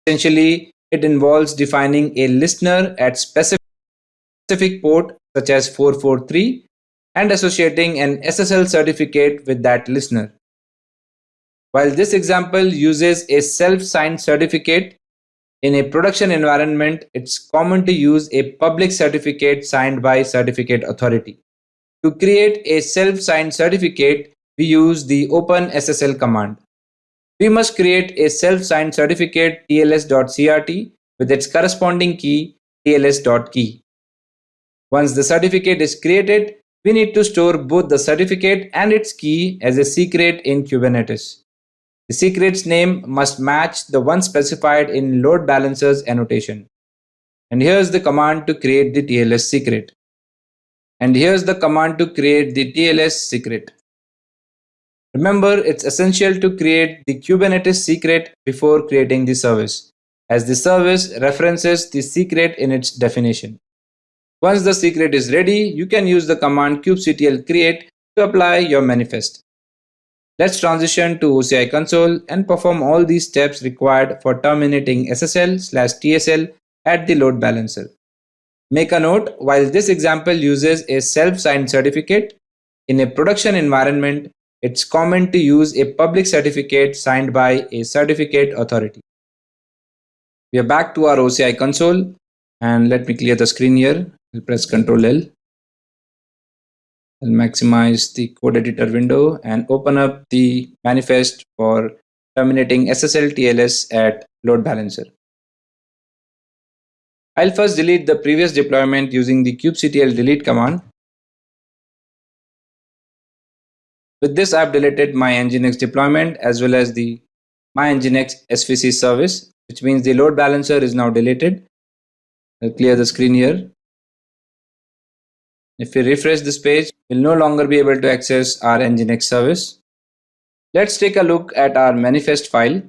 Essentially, it involves defining a listener at specific port such as 443 and associating an SSL certificate with that listener. While this example uses a self-signed certificate, in a production environment, it's common to use a public certificate signed by certificate authority. To create a self-signed certificate, we use the OpenSSL command. We must create a self-signed certificate tls.crt with its corresponding key tls.key. Once the certificate is created, we need to store both the certificate and its key as a secret in Kubernetes. The secret's name must match the one specified in load balancer's annotation. And here's the command to create the TLS secret. And here's the command to create the TLS secret. Remember, it's essential to create the Kubernetes secret before creating the service, as the service references the secret in its definition. Once the secret is ready, you can use the command kubectl create to apply your manifest. Let's transition to OCI console and perform all these steps required for terminating SSL/TSL at the load balancer. Make a note, while this example uses a self-signed certificate, in a production environment, it's common to use a public certificate signed by a certificate authority. We are back to our OCI console, and let me clear the screen here. I'll press Ctrl L. I'll maximize the code editor window and open up the manifest for terminating SSL TLS at load balancer. I'll first delete the previous deployment using the kubectl delete command. With this, I've deleted my Nginx deployment as well as the my Nginx SVC service, which means the load balancer is now deleted. I'll clear the screen here. If we refresh this page, we'll no longer be able to access our Nginx service. Let's take a look at our manifest file.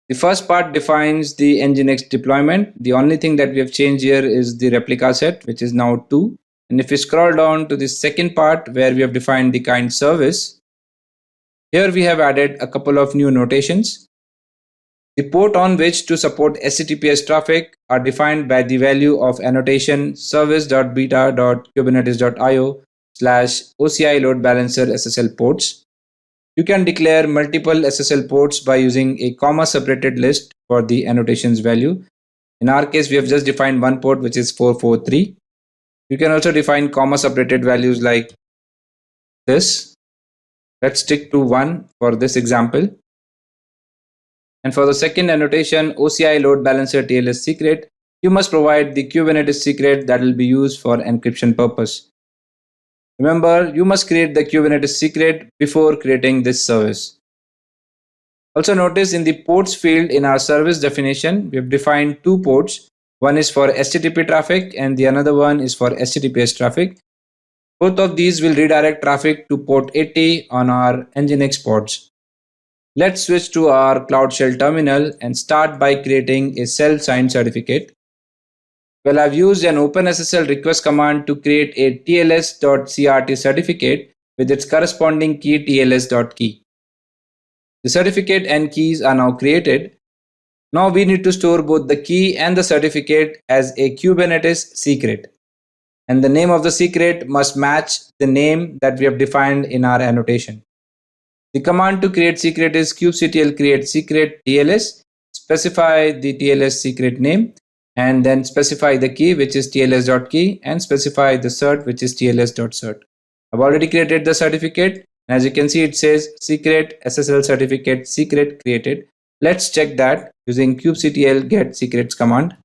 The first part defines the Nginx deployment. The only thing that we have changed here is the replica set, which is now 2. And if we scroll down to the second part where we have defined the kind service, here we have added a couple of new notations. The port on which to support HTTPS traffic are defined by the value of annotation service.beta.kubernetes.io/OCI load balancer SSL ports. You can declare multiple SSL ports by using a comma separated list for the annotations value. In our case, we have just defined one port, which is 443. You can also define comma separated values like this. Let's stick to 1 for this example. And for the second annotation, OCI load balancer TLS secret, you must provide the Kubernetes secret that will be used for encryption purpose. Remember, you must create the Kubernetes secret before creating this service. Also notice in the ports field in our service definition, we have defined 2 ports. One is for HTTP traffic and the another one is for HTTPS traffic. Both of these will redirect traffic to port 80 on our Nginx pods. Let's switch to our Cloud Shell terminal and start by creating a self-signed certificate. Well, I've used an OpenSSL request command to create a tls.crt certificate with its corresponding key tls.key. The certificate and keys are now created. Now we need to store both the key and the certificate as a Kubernetes secret. And the name of the secret must match the name that we have defined in our annotation. The command to create secret is kubectl create secret TLS, specify the TLS secret name, and then specify the key, which is tls.key, and specify the cert, which is tls.cert. I've already created the certificate. As you can see, it says secret SSL certificate secret created. Let's check that using kubectl get secrets command.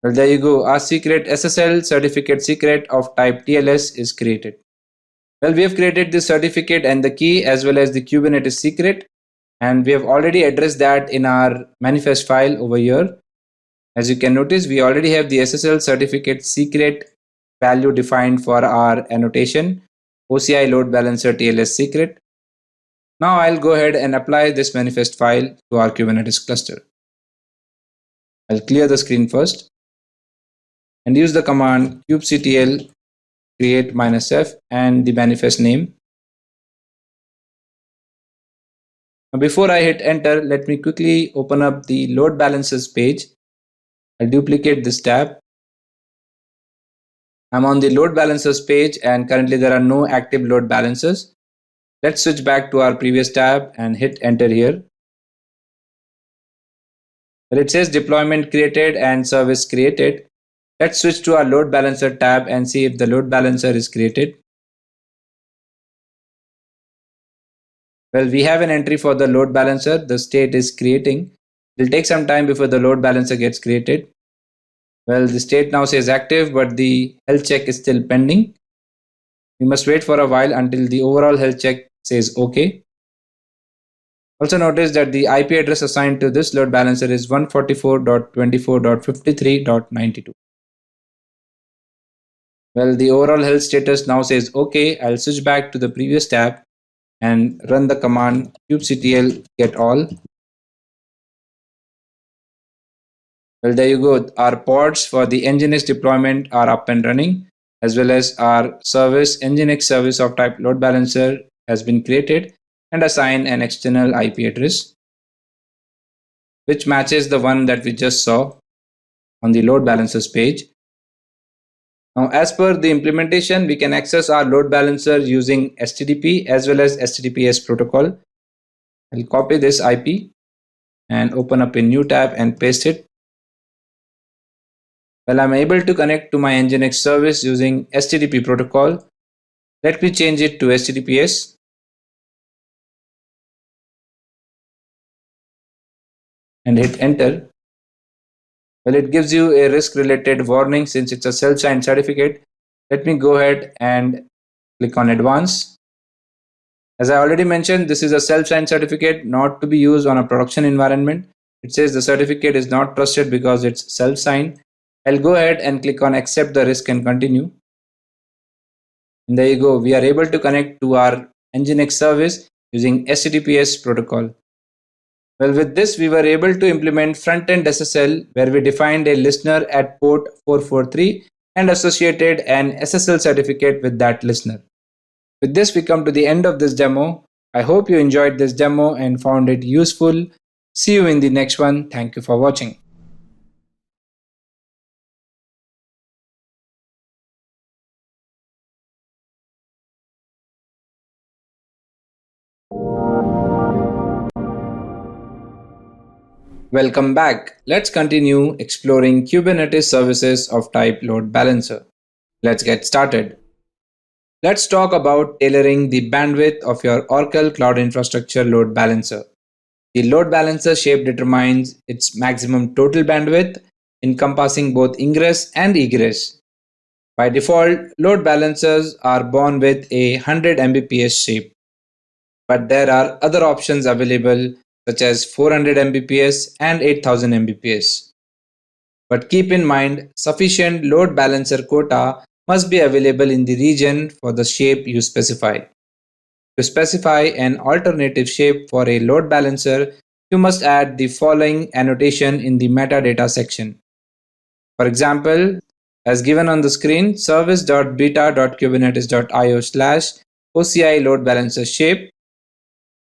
Well, there you go. Our secret SSL certificate secret of type TLS is created. Well, we have created the certificate and the key as well as the Kubernetes secret, and we have already addressed that in our manifest file over here. As you can notice, we already have the SSL certificate secret value defined for our annotation OCI load balancer TLS secret. Now I'll go ahead and apply this manifest file to our Kubernetes cluster. I'll clear the screen first and use the command kubectl create -f and the manifest name. Now, before I hit enter, let me quickly open up the load balancers page. I'll duplicate this tab. I'm on the load balancers page and currently there are no active load balancers. Let's switch back to our previous tab and hit enter here. Well, it says deployment created and service created. Let's switch to our load balancer tab and see if the load balancer is created. Well, we have an entry for the load balancer. The state is creating. It will take some time before the load balancer gets created. Well, the state now says active, but the health check is still pending. We must wait for a while until the overall health check says OK. Also notice that the IP address assigned to this load balancer is 144.24.53.92. Well, the overall health status now says OK. I'll switch back to the previous tab and run the command kubectl get all. Well, there you go. Our pods for the Nginx deployment are up and running, as well as our service Nginx service of type load balancer has been created and assigned an external IP address, which matches the one that we just saw on the load balancers page. Now, as per the implementation, we can access our load balancer using HTTP as well as HTTPS protocol. I'll copy this IP and open up a new tab and paste it. Well, I'm able to connect to my Nginx service using HTTP protocol. Let me change it to HTTPS. And hit enter. Well, it gives you a risk related warning since it's a self-signed certificate. Let me go ahead and click on advanced. As I already mentioned, this is a self-signed certificate not to be used on a production environment. It says the certificate is not trusted because it's self-signed. I'll go ahead and click on accept the risk and continue. And there you go. We are able to connect to our Nginx service using HTTPS protocol. Well, with this, we were able to implement front-end SSL where we defined a listener at port 443 and associated an SSL certificate with that listener. With this, we come to the end of this demo. I hope you enjoyed this demo and found it useful. See you in the next one. Thank you for watching. Welcome back. Let's continue exploring Kubernetes services of type load balancer. Let's get started. Let's talk about tailoring the bandwidth of your Oracle Cloud Infrastructure load balancer. The load balancer shape determines its maximum total bandwidth, encompassing both ingress and egress. By default, load balancers are born with a 100 Mbps shape, but there are other options available such as 400 Mbps and 8000 Mbps. But keep in mind, sufficient load balancer quota must be available in the region for the shape you specify. To specify an alternative shape for a load balancer, you must add the following annotation in the metadata section. For example, as given on the screen, service.beta.kubernetes.io/OCI load balancer shape,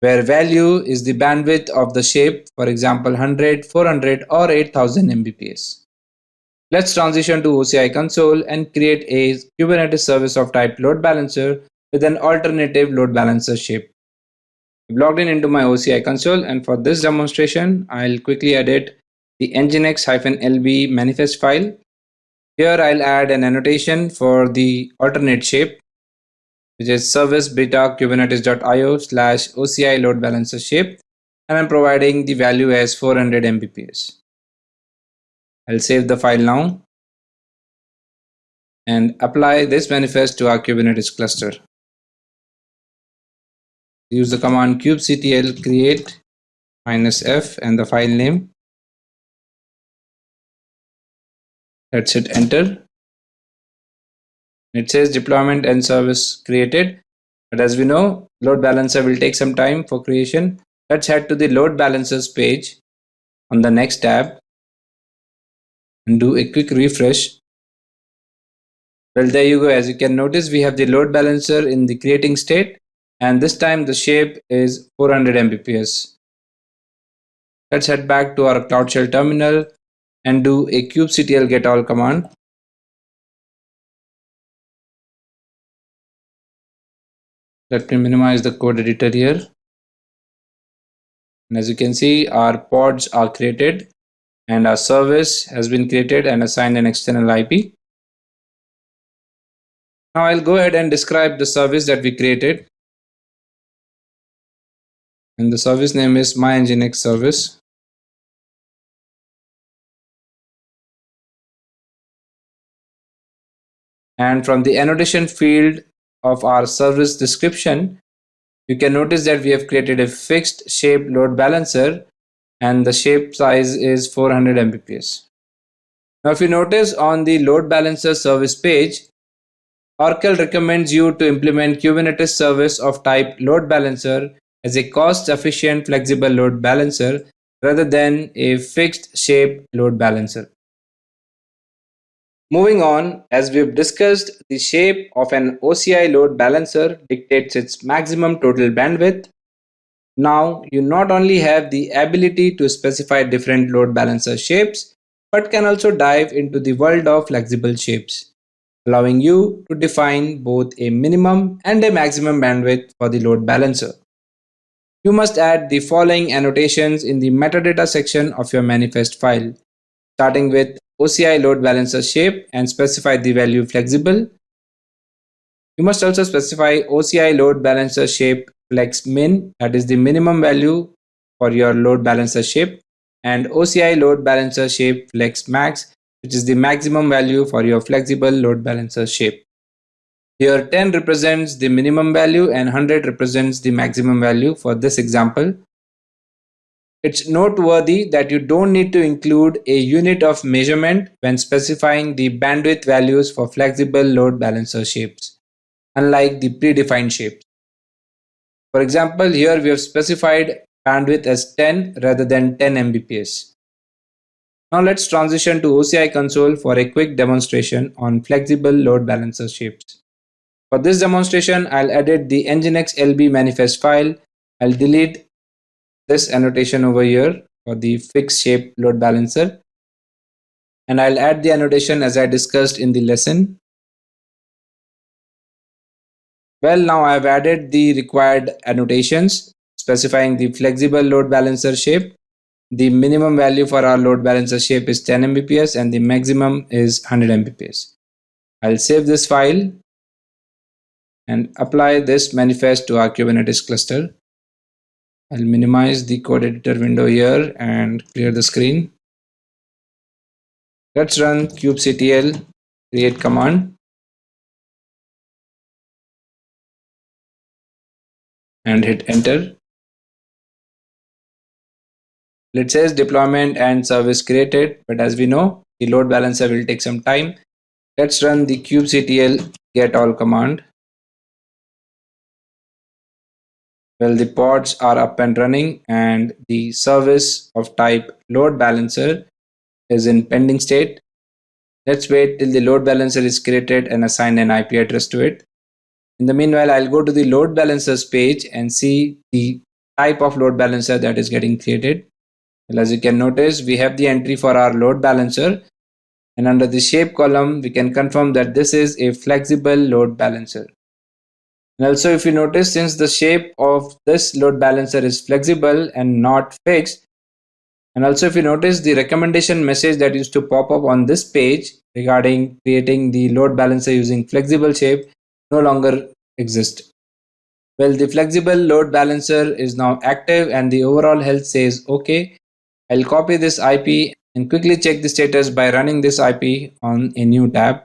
where value is the bandwidth of the shape, for example 100, 400 or 8000 Mbps. Let's transition to OCI console and create a Kubernetes service of type load balancer with an alternative load balancer shape. I've logged in into my OCI console, and for this demonstration, I'll quickly edit the nginx-lb manifest file. Here I'll add an annotation for the alternate shape, which is service-beta-kubernetes.io/OCI load balancer shape, and I'm providing the value as 400 Mbps. I'll save the file now and apply this manifest to our Kubernetes cluster. Use the command kubectl create -f and the file name. Let's hit enter. It says deployment and service created, but as we know, load balancer will take some time for creation. Let's head to the load balancers page on the next tab and do a quick refresh. Well, there you go. As you can notice, we have the load balancer in the creating state, and this time the shape is 400 Mbps. Let's head back to our Cloud Shell terminal and do a kubectl get all command. Let me minimize the code editor here. And as you can see, our pods are created and our service has been created and assigned an external IP. Now I'll go ahead and describe the service that we created. And the service name is my-nginx service. And from the annotation field of our service description, you can notice that we have created a fixed shape load balancer and the shape size is 400 Mbps. Now if you notice on the load balancer service page, Oracle recommends you to implement Kubernetes service of type load balancer as a cost-efficient flexible load balancer rather than a fixed shape load balancer. Moving on, as we've discussed, the shape of an OCI load balancer dictates its maximum total bandwidth. Now, you not only have the ability to specify different load balancer shapes, but can also dive into the world of flexible shapes, allowing you to define both a minimum and a maximum bandwidth for the load balancer. You must add the following annotations in the metadata section of your manifest file, starting with OCI load balancer shape and specify the value flexible. You must also specify OCI load balancer shape flex min, that is the minimum value for your load balancer shape, and OCI load balancer shape flex max, which is the maximum value for your flexible load balancer shape. Here 10 represents the minimum value and 100 represents the maximum value for this example. It's noteworthy that you don't need to include a unit of measurement when specifying the bandwidth values for flexible load balancer shapes, unlike the predefined shapes. For example, here we have specified bandwidth as 10 rather than 10 Mbps. Now let's transition to OCI console for a quick demonstration on flexible load balancer shapes. For this demonstration, I'll edit the nginx lb manifest file. I'll delete this annotation over here for the fixed shape load balancer, and I'll add the annotation as I discussed in the lesson. Well, now I've added the required annotations specifying the flexible load balancer shape. The minimum value for our load balancer shape is 10 Mbps and the maximum is 100 Mbps. I'll save this file and apply this manifest to our Kubernetes cluster. I'll minimize the code editor window here and clear the screen. Let's run kubectl create command and hit enter. It says deployment and service created, but as we know, the load balancer will take some time. Let's run the kubectl get all command. Well, the pods are up and running and the service of type load balancer is in pending state. Let's wait till the load balancer is created and assign an IP address to it. In the meanwhile, I'll go to the load balancers page and see the type of load balancer that is getting created. Well, as you can notice, we have the entry for our load balancer, and under the shape column, we can confirm that this is a flexible load balancer. And also, if you notice, since the shape of this load balancer is flexible and not fixed, and also if you notice, the recommendation message that used to pop up on this page regarding creating the load balancer using flexible shape no longer exists. Well, the flexible load balancer is now active and the overall health says OK. I'll copy this IP and quickly check the status by running this IP on a new tab.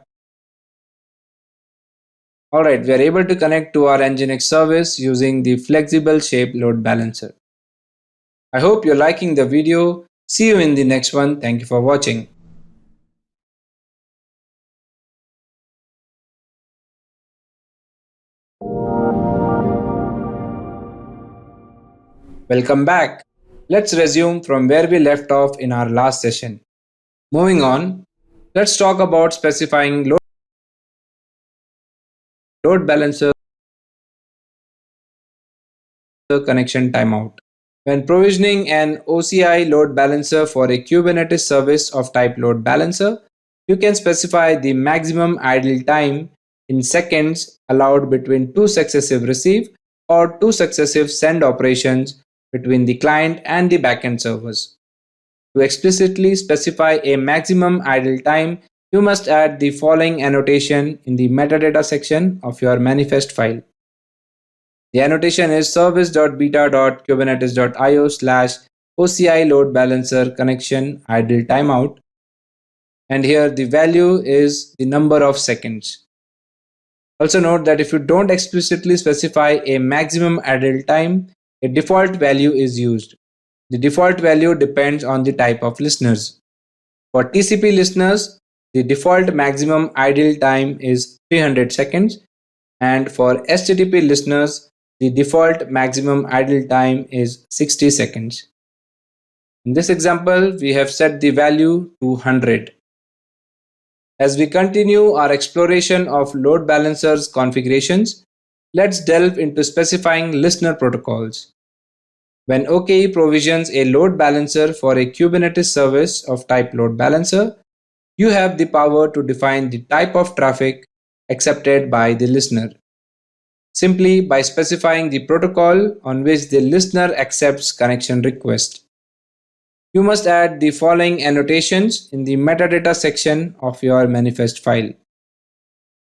Alright, we are able to connect to our nginx service using the flexible shape load balancer. I hope you're liking the video. See you in the next one. Thank you for watching. Welcome back. Let's resume from where we left off in our last session. Moving on, let's talk about specifying load balancer connection timeout. When provisioning an OCI load balancer for a Kubernetes service of type load balancer, you can specify the maximum idle time in seconds allowed between two successive receive or two successive send operations between the client and the backend servers. To explicitly specify a maximum idle time, you must add the following annotation in the metadata section of your manifest file. The annotation is service.beta.kubernetes.io/OCI load balancer connection idle timeout. And here the value is the number of seconds. Also note that if you don't explicitly specify a maximum idle time, a default value is used. The default value depends on the type of listeners. For TCP listeners, the default maximum idle time is 300 seconds, and for HTTP listeners, the default maximum idle time is 60 seconds. In this example, we have set the value to 100. As we continue our exploration of load balancers configurations, let's delve into specifying listener protocols. When OKE provisions a load balancer for a Kubernetes service of type load balancer, you have the power to define the type of traffic accepted by the listener, simply by specifying the protocol on which the listener accepts connection request. You must add the following annotations in the metadata section of your manifest file.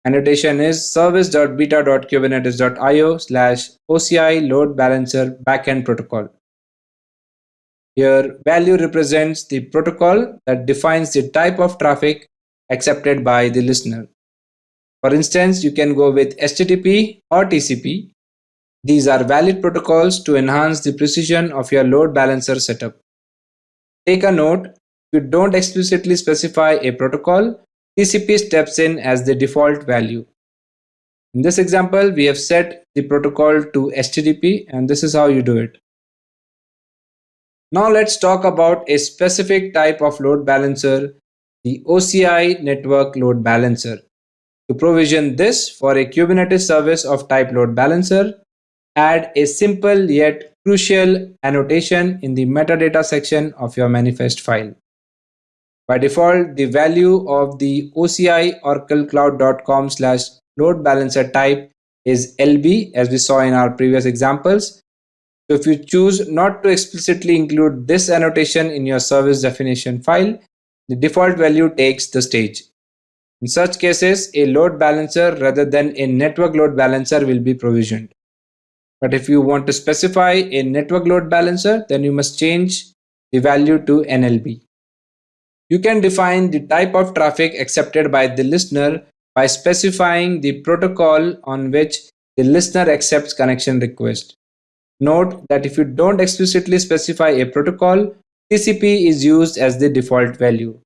Annotation is service.beta.kubernetes.io/OCI load balancer backend protocol. Here, value represents the protocol that defines the type of traffic accepted by the listener. For instance, you can go with HTTP or TCP. These are valid protocols to enhance the precision of your load balancer setup. Take a note, if you don't explicitly specify a protocol, TCP steps in as the default value. In this example, we have set the protocol to HTTP, and this is how you do it. Now let's talk about a specific type of load balancer, the OCI network load balancer. To provision this for a Kubernetes service of type load balancer, add a simple yet crucial annotation in the metadata section of your manifest file. By default, the value of the OCI oraclecloud.com/load balancer type is LB, as we saw in our previous examples. So if you choose not to explicitly include this annotation in your service definition file, the default value takes the stage. In such cases, a load balancer rather than a network load balancer will be provisioned. But if you want to specify a network load balancer, then you must change the value to NLB. You can define the type of traffic accepted by the listener by specifying the protocol on which the listener accepts connection request. Note that if you don't explicitly specify a protocol, TCP is used as the default value.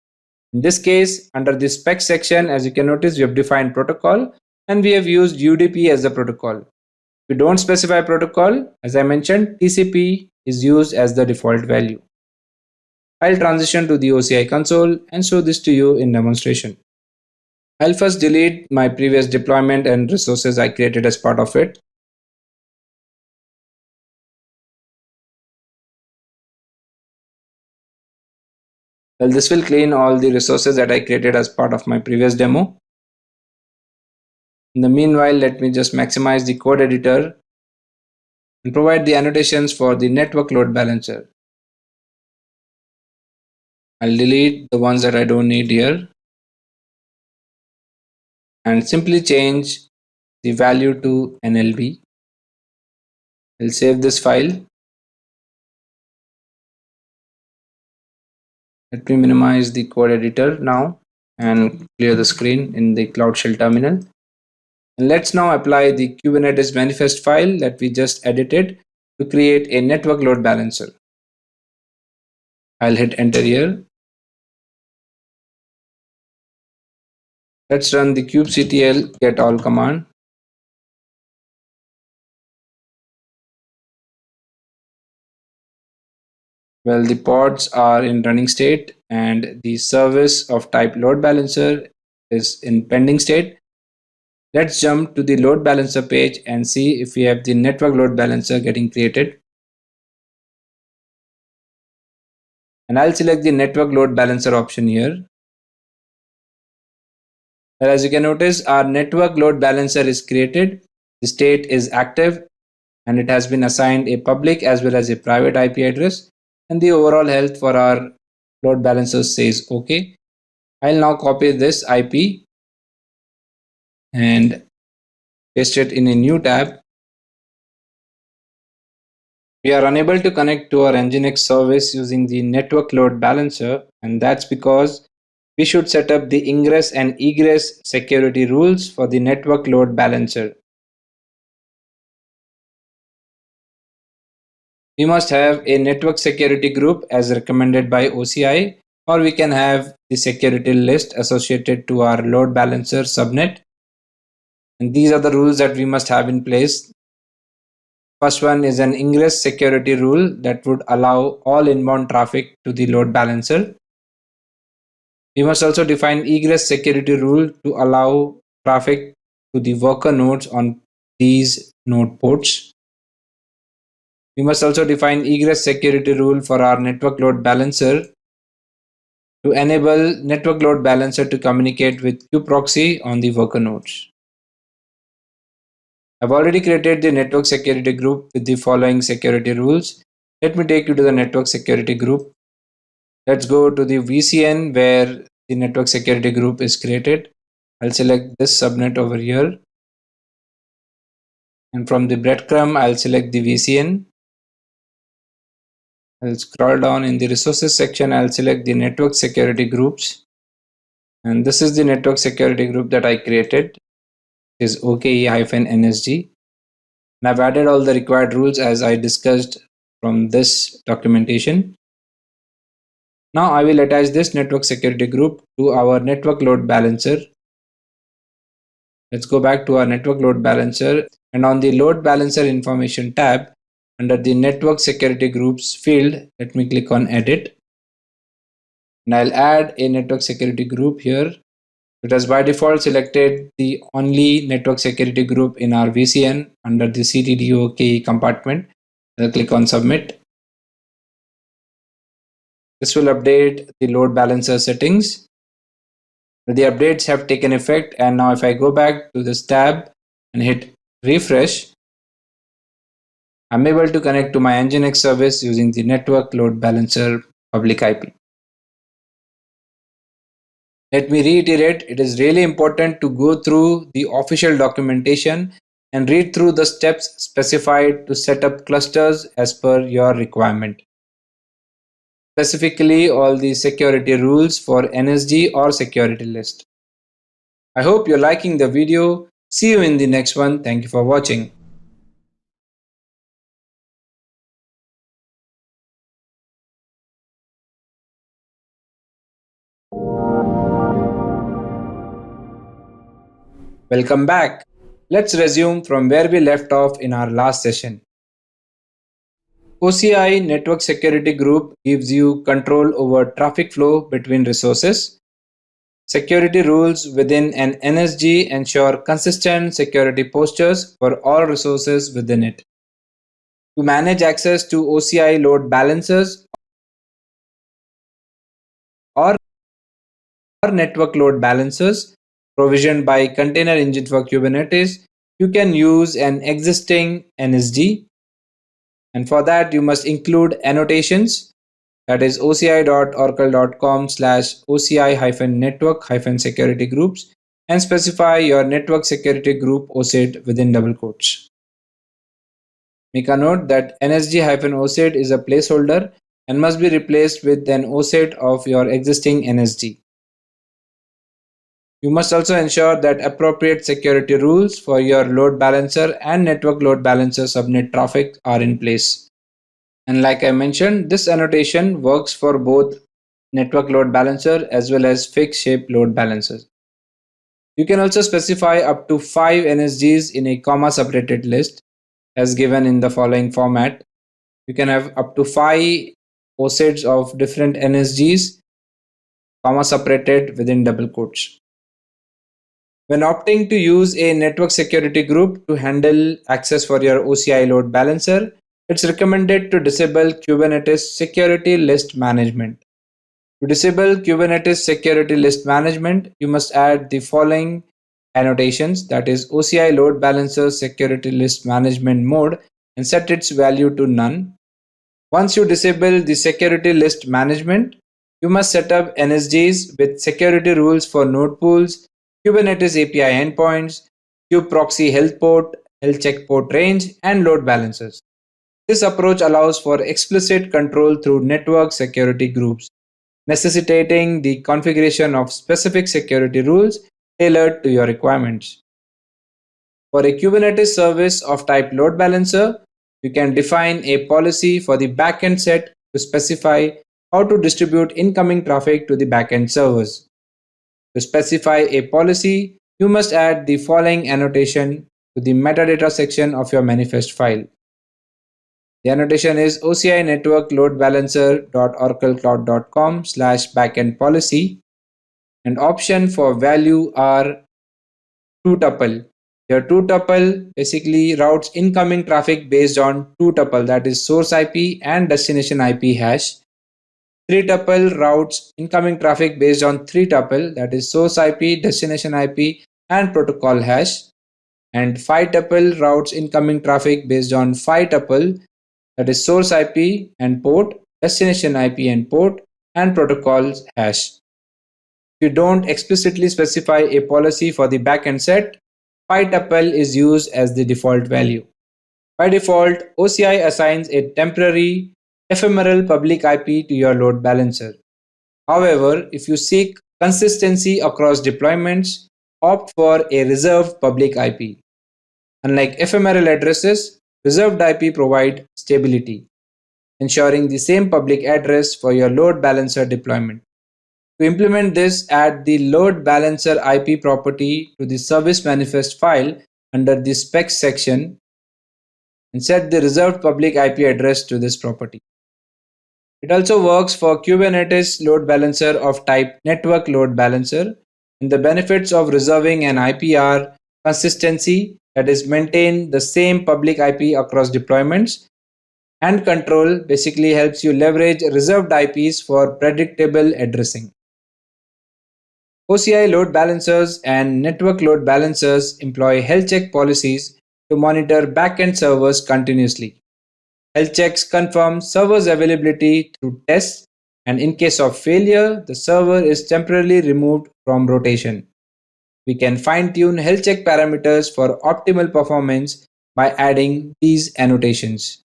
In this case, under the spec section, as you can notice, we have defined protocol and we have used UDP as the protocol. If you don't specify protocol, as I mentioned, TCP is used as the default value. I'll transition to the OCI console and show this to you in demonstration. I'll first delete my previous deployment and resources I created as part of it. Well, this will clean all the resources that I created as part of my previous demo. In the meanwhile, let me just maximize the code editor and provide the annotations for the network load balancer. I'll delete the ones that I don't need here and simply change the value to NLB. I'll save this file. Let me minimize the code editor now and clear the screen in the Cloud Shell terminal. And let's now apply the Kubernetes manifest file that we just edited to create a network load balancer. I'll hit enter here. Let's run the kubectl get all command. Well, the pods are in running state and the service of type load balancer is in pending state. Let's jump to the load balancer page and see if we have the network load balancer getting created. And I'll select the network load balancer option here. And as you can notice, our network load balancer is created, the state is active, and it has been assigned a public as well as a private IP address, and the overall health for our load balancer says OK. I'll now copy this IP and paste it in a new tab. We are unable to connect to our Nginx service using the network load balancer, and that's because we should set up the ingress and egress security rules for the network load balancer. We must have a network security group as recommended by OCI, or we can have the security list associated to our load balancer subnet. And these are the rules that we must have in place. First one is an ingress security rule that would allow all inbound traffic to the load balancer. We must also define egress security rule to allow traffic to the worker nodes on these node ports. We must also define egress security rule for our network load balancer to enable network load balancer to communicate with qproxy on the worker nodes. I've already created the network security group with the following security rules. Let me take you to the network security group. Let's go to the VCN where the network security group is created. I'll select this subnet over here. And from the breadcrumb, I'll select the VCN. I'll scroll down in the resources section. I'll select the network security groups. And this is the network security group that I created. It is OKE-NSG. And I've added all the required rules as I discussed from this documentation. Now I will attach this network security group to our network load balancer. Let's go back to our network load balancer, and on the load balancer information tab under the network security groups field, let me click on edit. And I'll add a network security group here. It has by default selected the only network security group in our VCN under the CTD-OKE compartment. I'll click on submit. This will update the load balancer settings. The updates have taken effect, and now if I go back to this tab and hit refresh, I'm able to connect to my Nginx service using the network load balancer public IP. Let me reiterate, it is really important to go through the official documentation and read through the steps specified to set up clusters as per your requirement. Specifically, all the security rules for NSG or security list. I hope you're liking the video. See you in the next one. Thank you for watching. Welcome back. Let's resume from where we left off in our last session. OCI Network Security Group gives you control over traffic flow between resources. Security rules within an NSG ensure consistent security postures for all resources within it. To manage access to OCI load balancers or network load balancers provisioned by Container Engine for Kubernetes, you can use an existing NSG. And for that, you must include annotations, that is oci.oracle.com/oci-network-security groups, and specify your network security group OSID within double quotes. Make a note that NSG-OSID is a placeholder and must be replaced with an OSID of your existing NSG. You must also ensure that appropriate security rules for your load balancer and network load balancer subnet traffic are in place. And like I mentioned, this annotation works for both network load balancer as well as fixed shape load balancers. You can also specify up to 5 NSGs in a comma separated list as given in the following format. You can have up to 5 OSIDs of different NSGs, comma separated within double quotes. When opting to use a network security group to handle access for your OCI load balancer, It's recommended to disable Kubernetes security list management. To disable Kubernetes security list management, you must add the following annotations, that is OCI load balancer security list management mode, and set its value to none. Once you disable the security list management, you must set up NSGs with security rules for node pools, Kubernetes API endpoints, kubeproxy health port, health check port range, and load balancers. This approach allows for explicit control through network security groups, necessitating the configuration of specific security rules tailored to your requirements. For a Kubernetes service of type load balancer, you can define a policy for the backend set to specify how to distribute incoming traffic to the backend servers. To specify a policy, you must add the following annotation to the metadata section of your manifest file. The annotation is OCI network load balancer.oraclecloud.com/backend policy, and option for value are 2 tuple. Your 2 tuple basically routes incoming traffic based on 2 tuple, that is source IP and destination IP hash. 3 tuple routes incoming traffic based on 3 tuple, that is source IP, destination IP, and protocol hash. And 5 tuple routes incoming traffic based on 5 tuple, that is source IP and port, destination IP and port, and protocols hash. If you don't explicitly specify a policy for the backend set, 5 tuple is used as the default value. By default, OCI assigns a temporary ephemeral public IP to your load balancer. However, if you seek consistency across deployments, opt for a reserved public IP. Unlike ephemeral addresses, reserved IP provide stability, ensuring the same public address for your load balancer deployment. To implement this, add the load balancer IP property to the service manifest file under the specs section and set the reserved public IP address to this property. It also works for Kubernetes load balancer of type network load balancer, and the benefits of reserving an IP are consistency, that is maintain the same public IP across deployments, and control basically helps you leverage reserved IPs for predictable addressing. OCI load balancers and network load balancers employ health check policies to monitor backend servers continuously. Health checks confirm server's availability through tests, and in case of failure, the server is temporarily removed from rotation. We can fine-tune health check parameters for optimal performance by adding these annotations.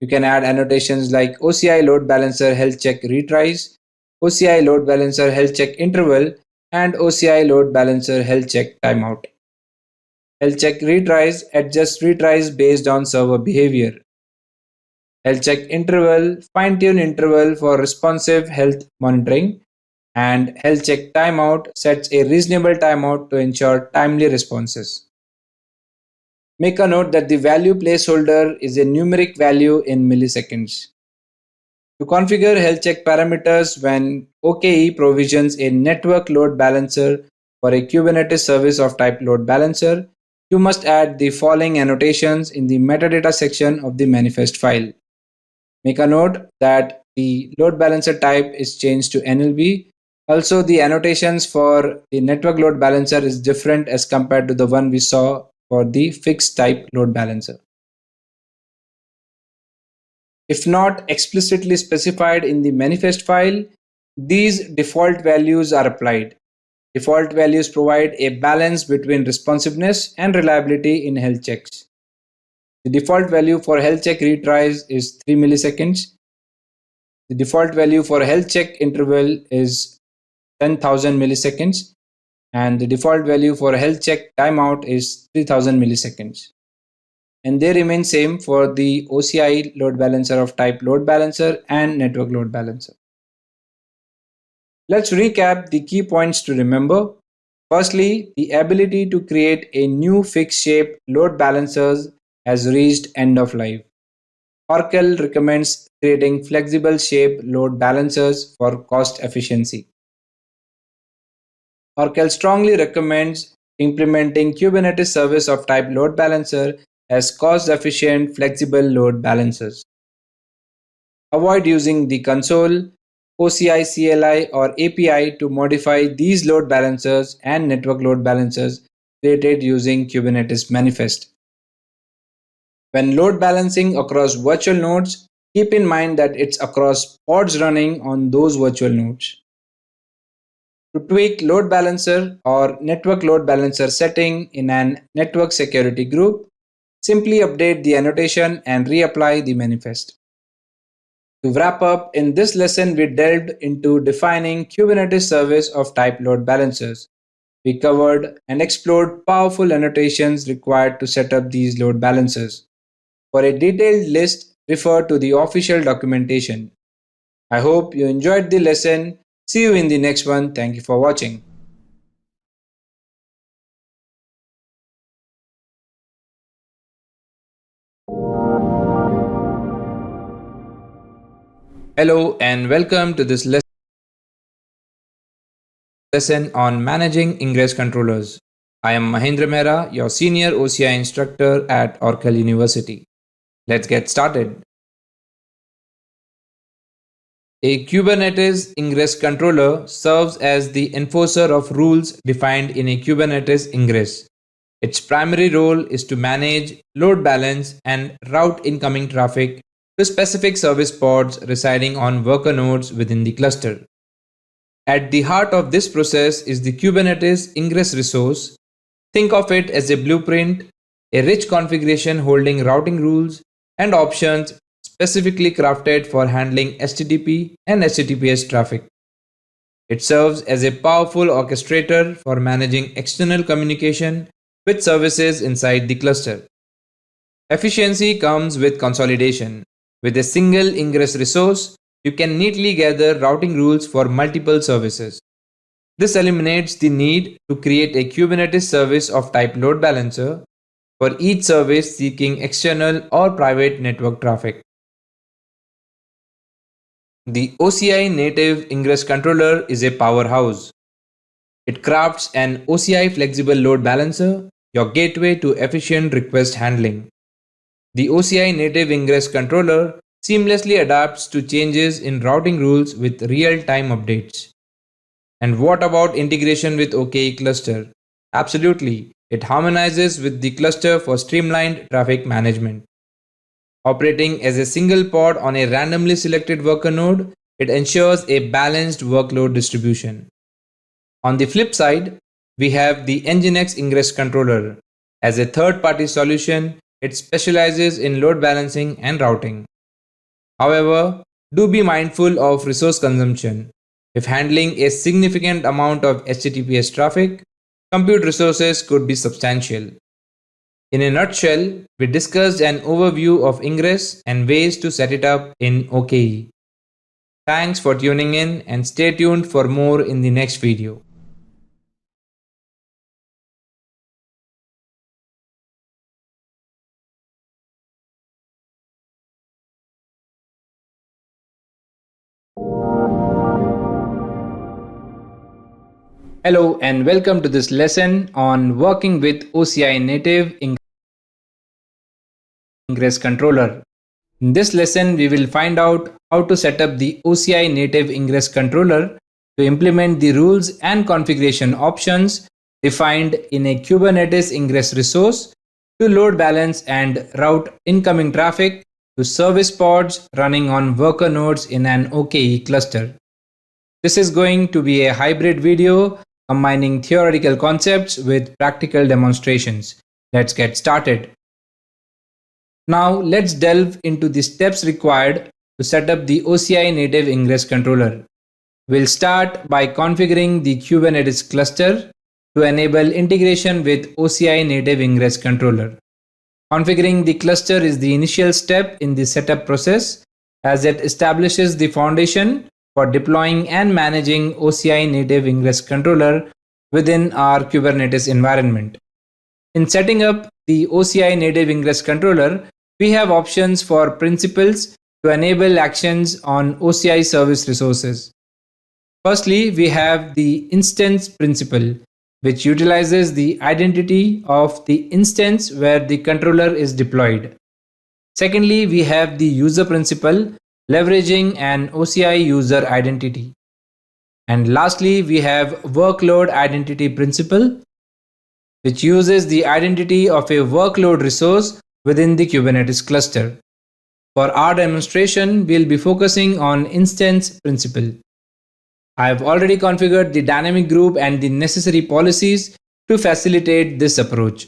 You can add annotations like OCI load balancer health check retries, OCI load balancer health check interval, and OCI load balancer health check timeout. Health check retries adjust retries based on server behavior. Health check interval fine-tune interval for responsive health monitoring, and health check timeout sets a reasonable timeout to ensure timely responses. Make a note that the value placeholder is a numeric value in milliseconds. To configure health check parameters when OKE provisions a network load balancer for a Kubernetes service of type load balancer, you must add the following annotations in the metadata section of the manifest file. Make a note that the load balancer type is changed to NLB. Also, the annotations for the network load balancer is different as compared to the one we saw for the fixed type load balancer. If not explicitly specified in the manifest file, these default values are applied. Default values provide a balance between responsiveness and reliability in health checks. The default value for health check retries is 3 milliseconds. The default value for health check interval is 10,000 milliseconds, and the default value for health check timeout is 3000 milliseconds. And they remain same for the OCI load balancer of type load balancer and network load balancer. Let's recap the key points to remember. Firstly, the ability to create a new fixed shape load balancers has reached end of life. Oracle recommends creating flexible shape load balancers for cost efficiency. Oracle strongly recommends implementing Kubernetes service of type load balancer as cost-efficient, flexible load balancers. Avoid using the console, OCI, CLI, or API to modify these load balancers and network load balancers created using Kubernetes manifest. When load balancing across virtual nodes, keep in mind that it's across pods running on those virtual nodes. To tweak load balancer or network load balancer setting in an network security group, simply update the annotation and reapply the manifest. To wrap up, in this lesson we delved into defining Kubernetes service of type load balancers. We covered and explored powerful annotations required to set up these load balancers. For a detailed list, refer to the official documentation. I hope you enjoyed the lesson. See you in the next one. Thank you for watching. Hello and welcome to this lesson on managing ingress controllers. I am Mahendra Mehra, your senior OCI instructor at Oracle University. Let's get started. A Kubernetes ingress controller serves as the enforcer of rules defined in a Kubernetes ingress. Its primary role is to manage, load balance, and route incoming traffic to specific service pods residing on worker nodes within the cluster. At the heart of this process is the Kubernetes ingress resource. Think of it as a blueprint, a rich configuration holding routing rules and options specifically crafted for handling HTTP and HTTPS traffic. It serves as a powerful orchestrator for managing external communication with services inside the cluster. Efficiency comes with consolidation. With a single ingress resource, you can neatly gather routing rules for multiple services. This eliminates the need to create a Kubernetes service of type load balancer for each service seeking external or private network traffic. The OCI native ingress controller is a powerhouse. It crafts an OCI flexible load balancer, your gateway to efficient request handling. The OCI native ingress controller seamlessly adapts to changes in routing rules with real-time updates. And what about integration with OKE cluster? Absolutely, it harmonizes with the cluster for streamlined traffic management. Operating as a single pod on a randomly selected worker node, it ensures a balanced workload distribution. On the flip side, we have the Nginx ingress controller. As a third-party solution, it specializes in load balancing and routing. However, do be mindful of resource consumption. If handling a significant amount of HTTPS traffic, compute resources could be substantial. In a nutshell, we discussed an overview of ingress and ways to set it up in OKE. Thanks for tuning in and stay tuned for more in the next video. Hello and welcome to this lesson on working with OCI native ingress controller. In this lesson, we will find out how to set up the OCI native ingress controller to implement the rules and configuration options defined in a Kubernetes ingress resource to load balance and route incoming traffic to service pods running on worker nodes in an OKE cluster. This is going to be a hybrid video combining theoretical concepts with practical demonstrations. Let's get started. Now let's delve into the steps required to set up the OCI native ingress controller. We'll start by configuring the Kubernetes cluster to enable integration with OCI native ingress controller. Configuring the cluster is the initial step in the setup process as it establishes the foundation for deploying and managing OCI native ingress controller within our Kubernetes environment. In setting up the OCI native ingress controller, we have options for principals to enable actions on OCI service resources. Firstly, we have the instance principal. which utilizes the identity of the instance where the controller is deployed. Secondly, we have the user principal, leveraging an OCI user identity. And lastly, we have workload identity principal, which uses the identity of a workload resource within the Kubernetes cluster. For our demonstration, we'll be focusing on instance principal. I have already configured the dynamic group and the necessary policies to facilitate this approach.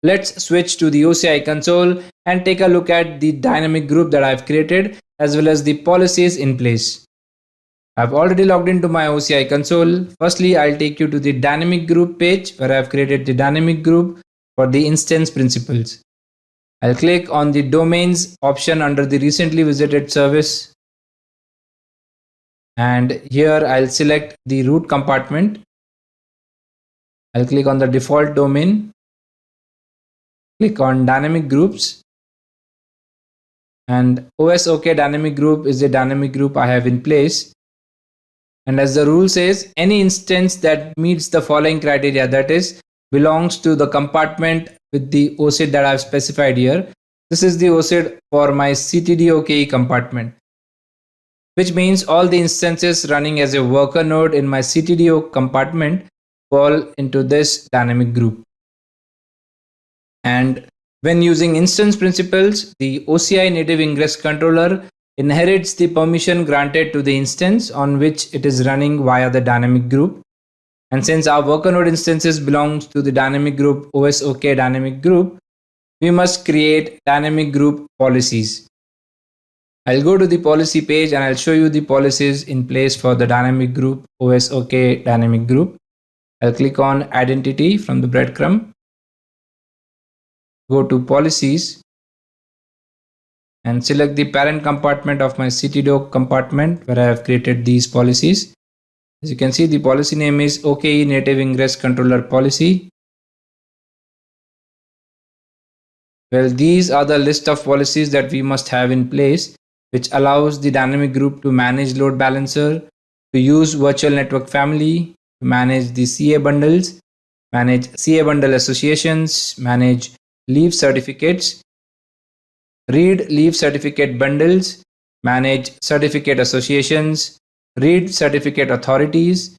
Let's switch to the OCI console and take a look at the dynamic group that I've created as well as the policies in place. I've already logged into my OCI console. Firstly, I'll take you to the dynamic group page where I've created the dynamic group for the instance principals. I'll click on the domains option under the recently visited service. And here I'll select the root compartment. I'll click on the default domain. Click on dynamic groups. And OSOK dynamic group is the dynamic group I have in place. And as the rule says, any instance that meets the following criteria, that is, belongs to the compartment with the OCID that I've specified here. This is the OCID for my CTD OKE compartment, which means all the instances running as a worker node in my CTD compartment fall into this dynamic group. And when using instance principals, the OCI native ingress controller inherits the permission granted to the instance on which it is running via the dynamic group. And since our worker node instances belongs to the dynamic group OSOK dynamic group, we must create dynamic group policies. I'll go to the policy page and I'll show you the policies in place for the dynamic group OSOK dynamic group. I'll click on identity from the breadcrumb. Go to policies and select the parent compartment of my CTDO compartment where I have created these policies. As you can see, the policy name is OKE Native Ingress Controller Policy. Well, these are the list of policies that we must have in place, which allows the dynamic group to manage load balancer, to use virtual network family, to manage the CA bundles, manage CA bundle associations, manage leave certificates, read leave certificate bundles, manage certificate associations, read certificate authorities,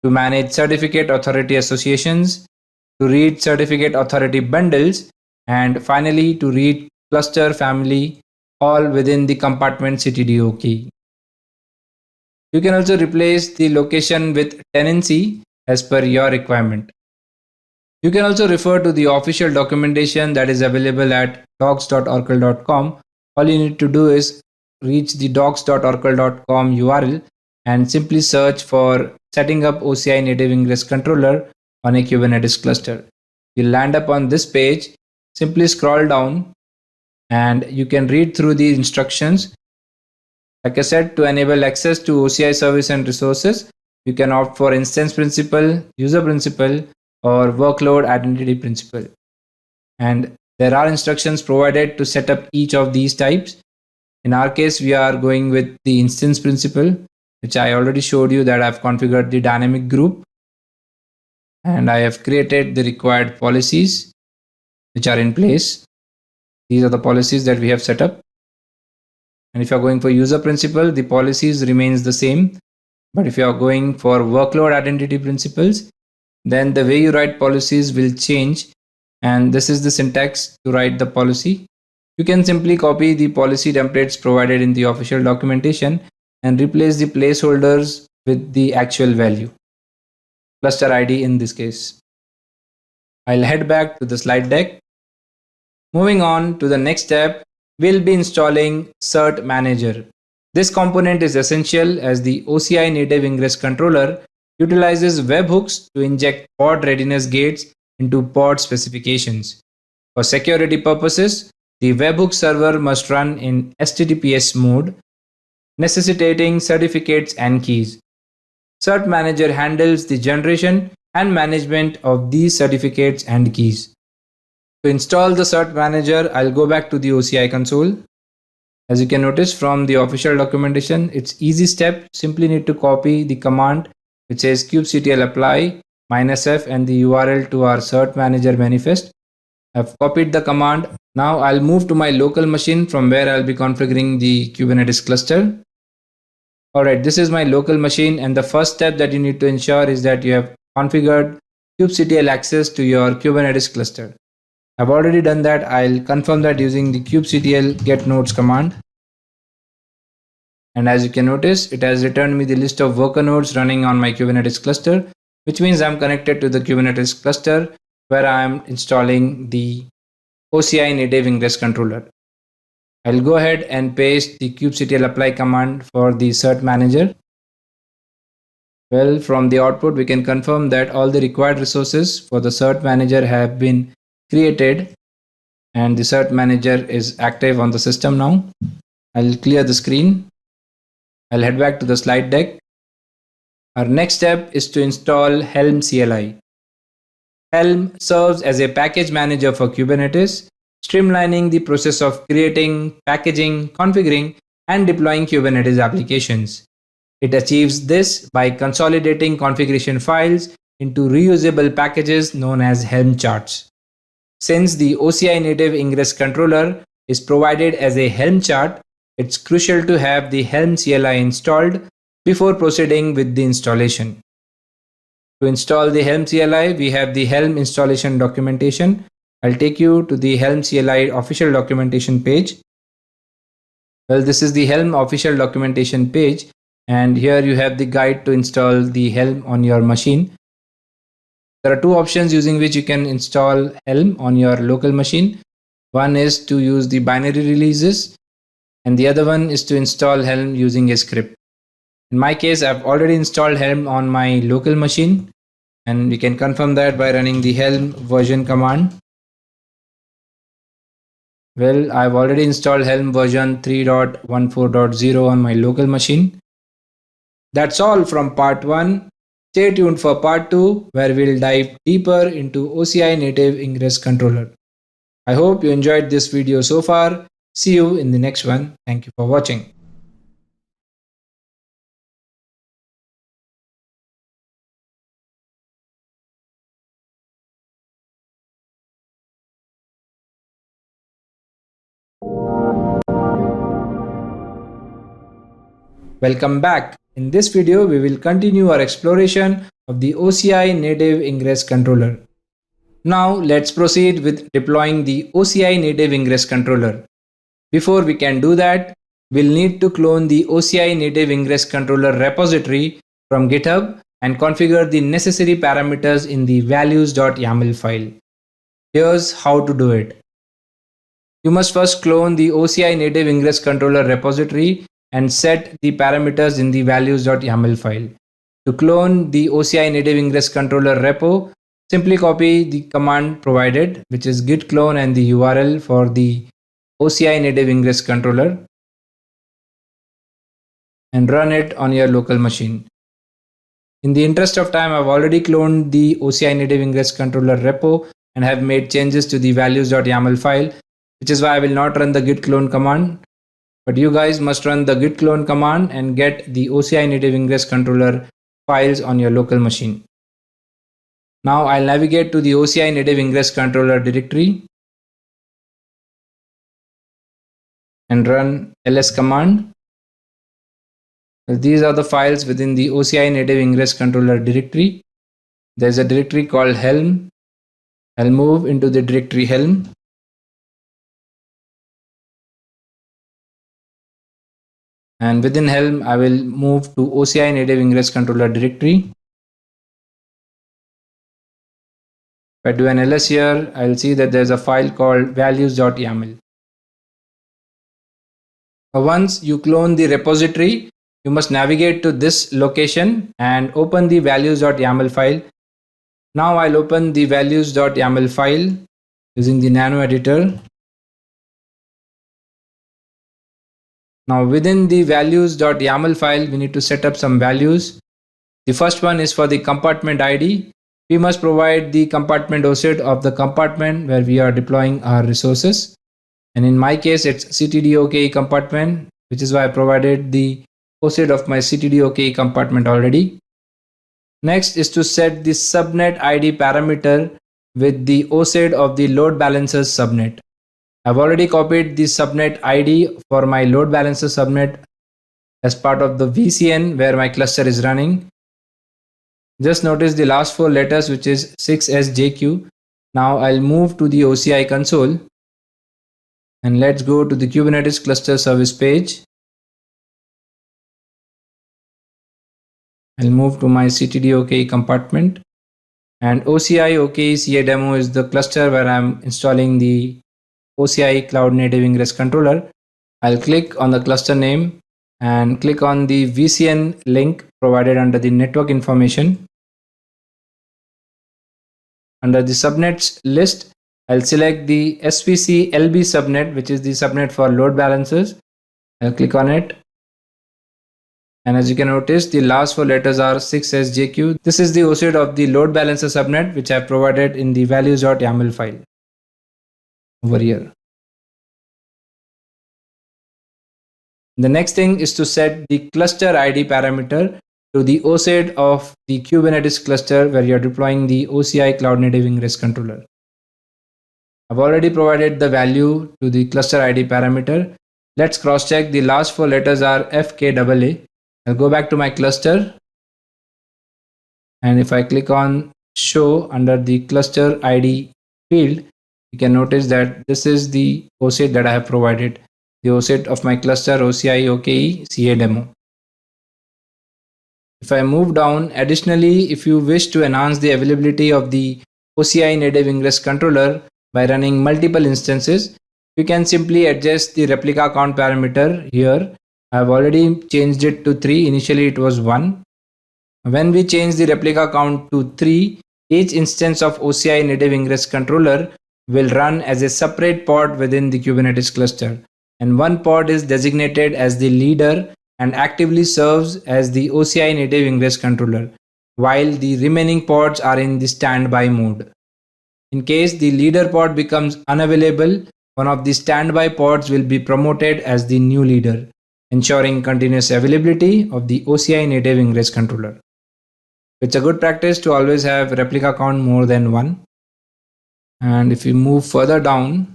to manage certificate authority associations, to read certificate authority bundles, and finally to read cluster family, all within the compartment CTDO key. You can also replace the location with tenancy as per your requirement. You can also refer to the official documentation that is available at docs.oracle.com. All you need to do is reach the docs.oracle.com URL and simply search for setting up OCI native ingress controller on a Kubernetes cluster. You'll land up on this page. Simply scroll down and you can read through the instructions. Like I said, to enable access to OCI service and resources, you can opt for instance principal, user principal, or workload identity principal. And there are instructions provided to set up each of these types. In our case, we are going with the instance principal, which I already showed you that I've configured the dynamic group and I have created the required policies which are in place. These are the policies that we have set up. And if you are going for user principal, the policies remains the same. But if you are going for workload identity principles, then the way you write policies will change. And this is the syntax to write the policy. You can simply copy the policy templates provided in the official documentation and replace the placeholders with the actual value, cluster ID in this case. I'll head back to the slide deck. Moving on to the next step, we'll be installing Cert Manager. This component is essential as the OCI native ingress controller utilizes webhooks to inject pod readiness gates into pod specifications. For security purposes, the webhook server must run in HTTPS mode, necessitating certificates and keys. Cert Manager handles the generation and management of these certificates and keys. To install the Cert Manager, I'll go back to the OCI console. As you can notice from the official documentation, it's easy step. Simply need to copy the command which says kubectl apply -f and the URL to our cert manager manifest. I've copied the command. Now I'll move to my local machine from where I'll be configuring the Kubernetes cluster. Alright, this is my local machine, and the first step that you need to ensure is that you have configured kubectl access to your Kubernetes cluster. I've already done that. I'll confirm that using the kubectl get nodes command. And as you can notice, it has returned me the list of worker nodes running on my Kubernetes cluster, which means I'm connected to the Kubernetes cluster where I'm installing the OCI native ingress controller. I'll go ahead and paste the kubectl apply command for the cert manager. Well, from the output, we can confirm that all the required resources for the cert manager have been created and the cert manager is active on the system now. I'll clear the screen. I'll head back to the slide deck. Our next step is to install Helm CLI. Helm serves as a package manager for Kubernetes, streamlining the process of creating, packaging, configuring, and deploying Kubernetes applications. It achieves this by consolidating configuration files into reusable packages known as Helm charts. Since the OCI native ingress controller is provided as a Helm chart, it's crucial to have the Helm CLI installed before proceeding with the installation. To install the Helm CLI, we have the Helm installation documentation. I'll take you to the Helm CLI official documentation page. Well, this is the Helm official documentation page, and here you have the guide to install the Helm on your machine. There are two options using which you can install Helm on your local machine. One is to use the binary releases, and the other one is to install Helm using a script. In my case, I've already installed Helm on my local machine, and we can confirm that by running the Helm version command. Well, I've already installed Helm version 3.14.0 on my local machine. That's all from part 1. Stay tuned for part 2, where we'll dive deeper into OCI native ingress controller. I hope you enjoyed this video so far. See you in the next one. Thank you for watching. Welcome back. In this video, we will continue our exploration of the OCI native ingress controller. Now let's proceed with deploying the OCI native ingress controller. Before we can do that, we'll need to clone the OCI native ingress controller repository from GitHub and configure the necessary parameters in the values.yaml file. Here's how to do it. You must first clone the OCI native ingress controller repository and set the parameters in the values.yaml file. To clone the OCI native ingress controller repo, simply copy the command provided, which is git clone and the URL for the OCI native ingress controller, and run it on your local machine. In the interest of time, I've already cloned the OCI native ingress controller repo and have made changes to the values.yaml file, which is why I will not run the git clone command. But you guys must run the git clone command and get the OCI native ingress controller files on your local machine. Now I'll navigate to the OCI native ingress controller directory and run ls command. Well, these are the files within the OCI native ingress controller directory. There's a directory called Helm. I'll move into the directory Helm. And within Helm, I will move to OCI native ingress controller directory. If I do an ls here, I'll see that there's a file called values.yaml. Once you clone the repository, you must navigate to this location and open the values.yaml file. Now I'll open the values.yaml file using the nano editor. Now within the values.yaml file, we need to set up some values. The first one is for the compartment ID. We must provide the compartment OCID of the compartment where we are deploying our resources. And in my case, it's CTD OKE compartment, which is why I provided the OCID of my CTD OKE compartment already. Next is to set the subnet ID parameter with the OCID of the load balancer's subnet. I've already copied the subnet ID for my load balancer subnet as part of the VCN where my cluster is running. Just notice the last four letters, which is 6SJQ. Now I'll move to the OCI console and let's go to the Kubernetes cluster service page. I'll move to my CTD OKE compartment, and OCI OKE CA demo is the cluster where I'm installing the OCI Cloud Native Ingress Controller. I'll click on the cluster name and click on the VCN link provided under the network information. Under the subnets list, I'll select the SVC LB subnet, which is the subnet for load balancers. I'll click on it. And as you can notice, the last four letters are 6SJQ. This is the OCID of the load balancer subnet, which I've provided in the values.yaml file over here. The next thing is to set the cluster ID parameter to the OCID of the Kubernetes cluster where you're deploying the OCI Cloud Native Ingress Controller. I've already provided the value to the cluster ID parameter. Let's cross check. The last four letters are FKAA. I'll go back to my cluster, and if I click on show under the cluster ID field, you can notice that this is the OCID that I have provided, the OCID of my cluster OCI OKE CA demo. If I move down, additionally, if you wish to enhance the availability of the OCI Native Ingress Controller by running multiple instances, you can simply adjust the replica count parameter here. I've already changed it to 3. Initially it was 1. When we change the replica count to 3, each instance of OCI Native Ingress Controller will run as a separate pod within the Kubernetes cluster, and one pod is designated as the leader and actively serves as the OCI Native Ingress Controller, while the remaining pods are in the standby mode. In case the leader pod becomes unavailable, one of the standby pods will be promoted as the new leader, ensuring continuous availability of the OCI Native Ingress Controller. It's a good practice to always have replica count more than 1. And if we move further down,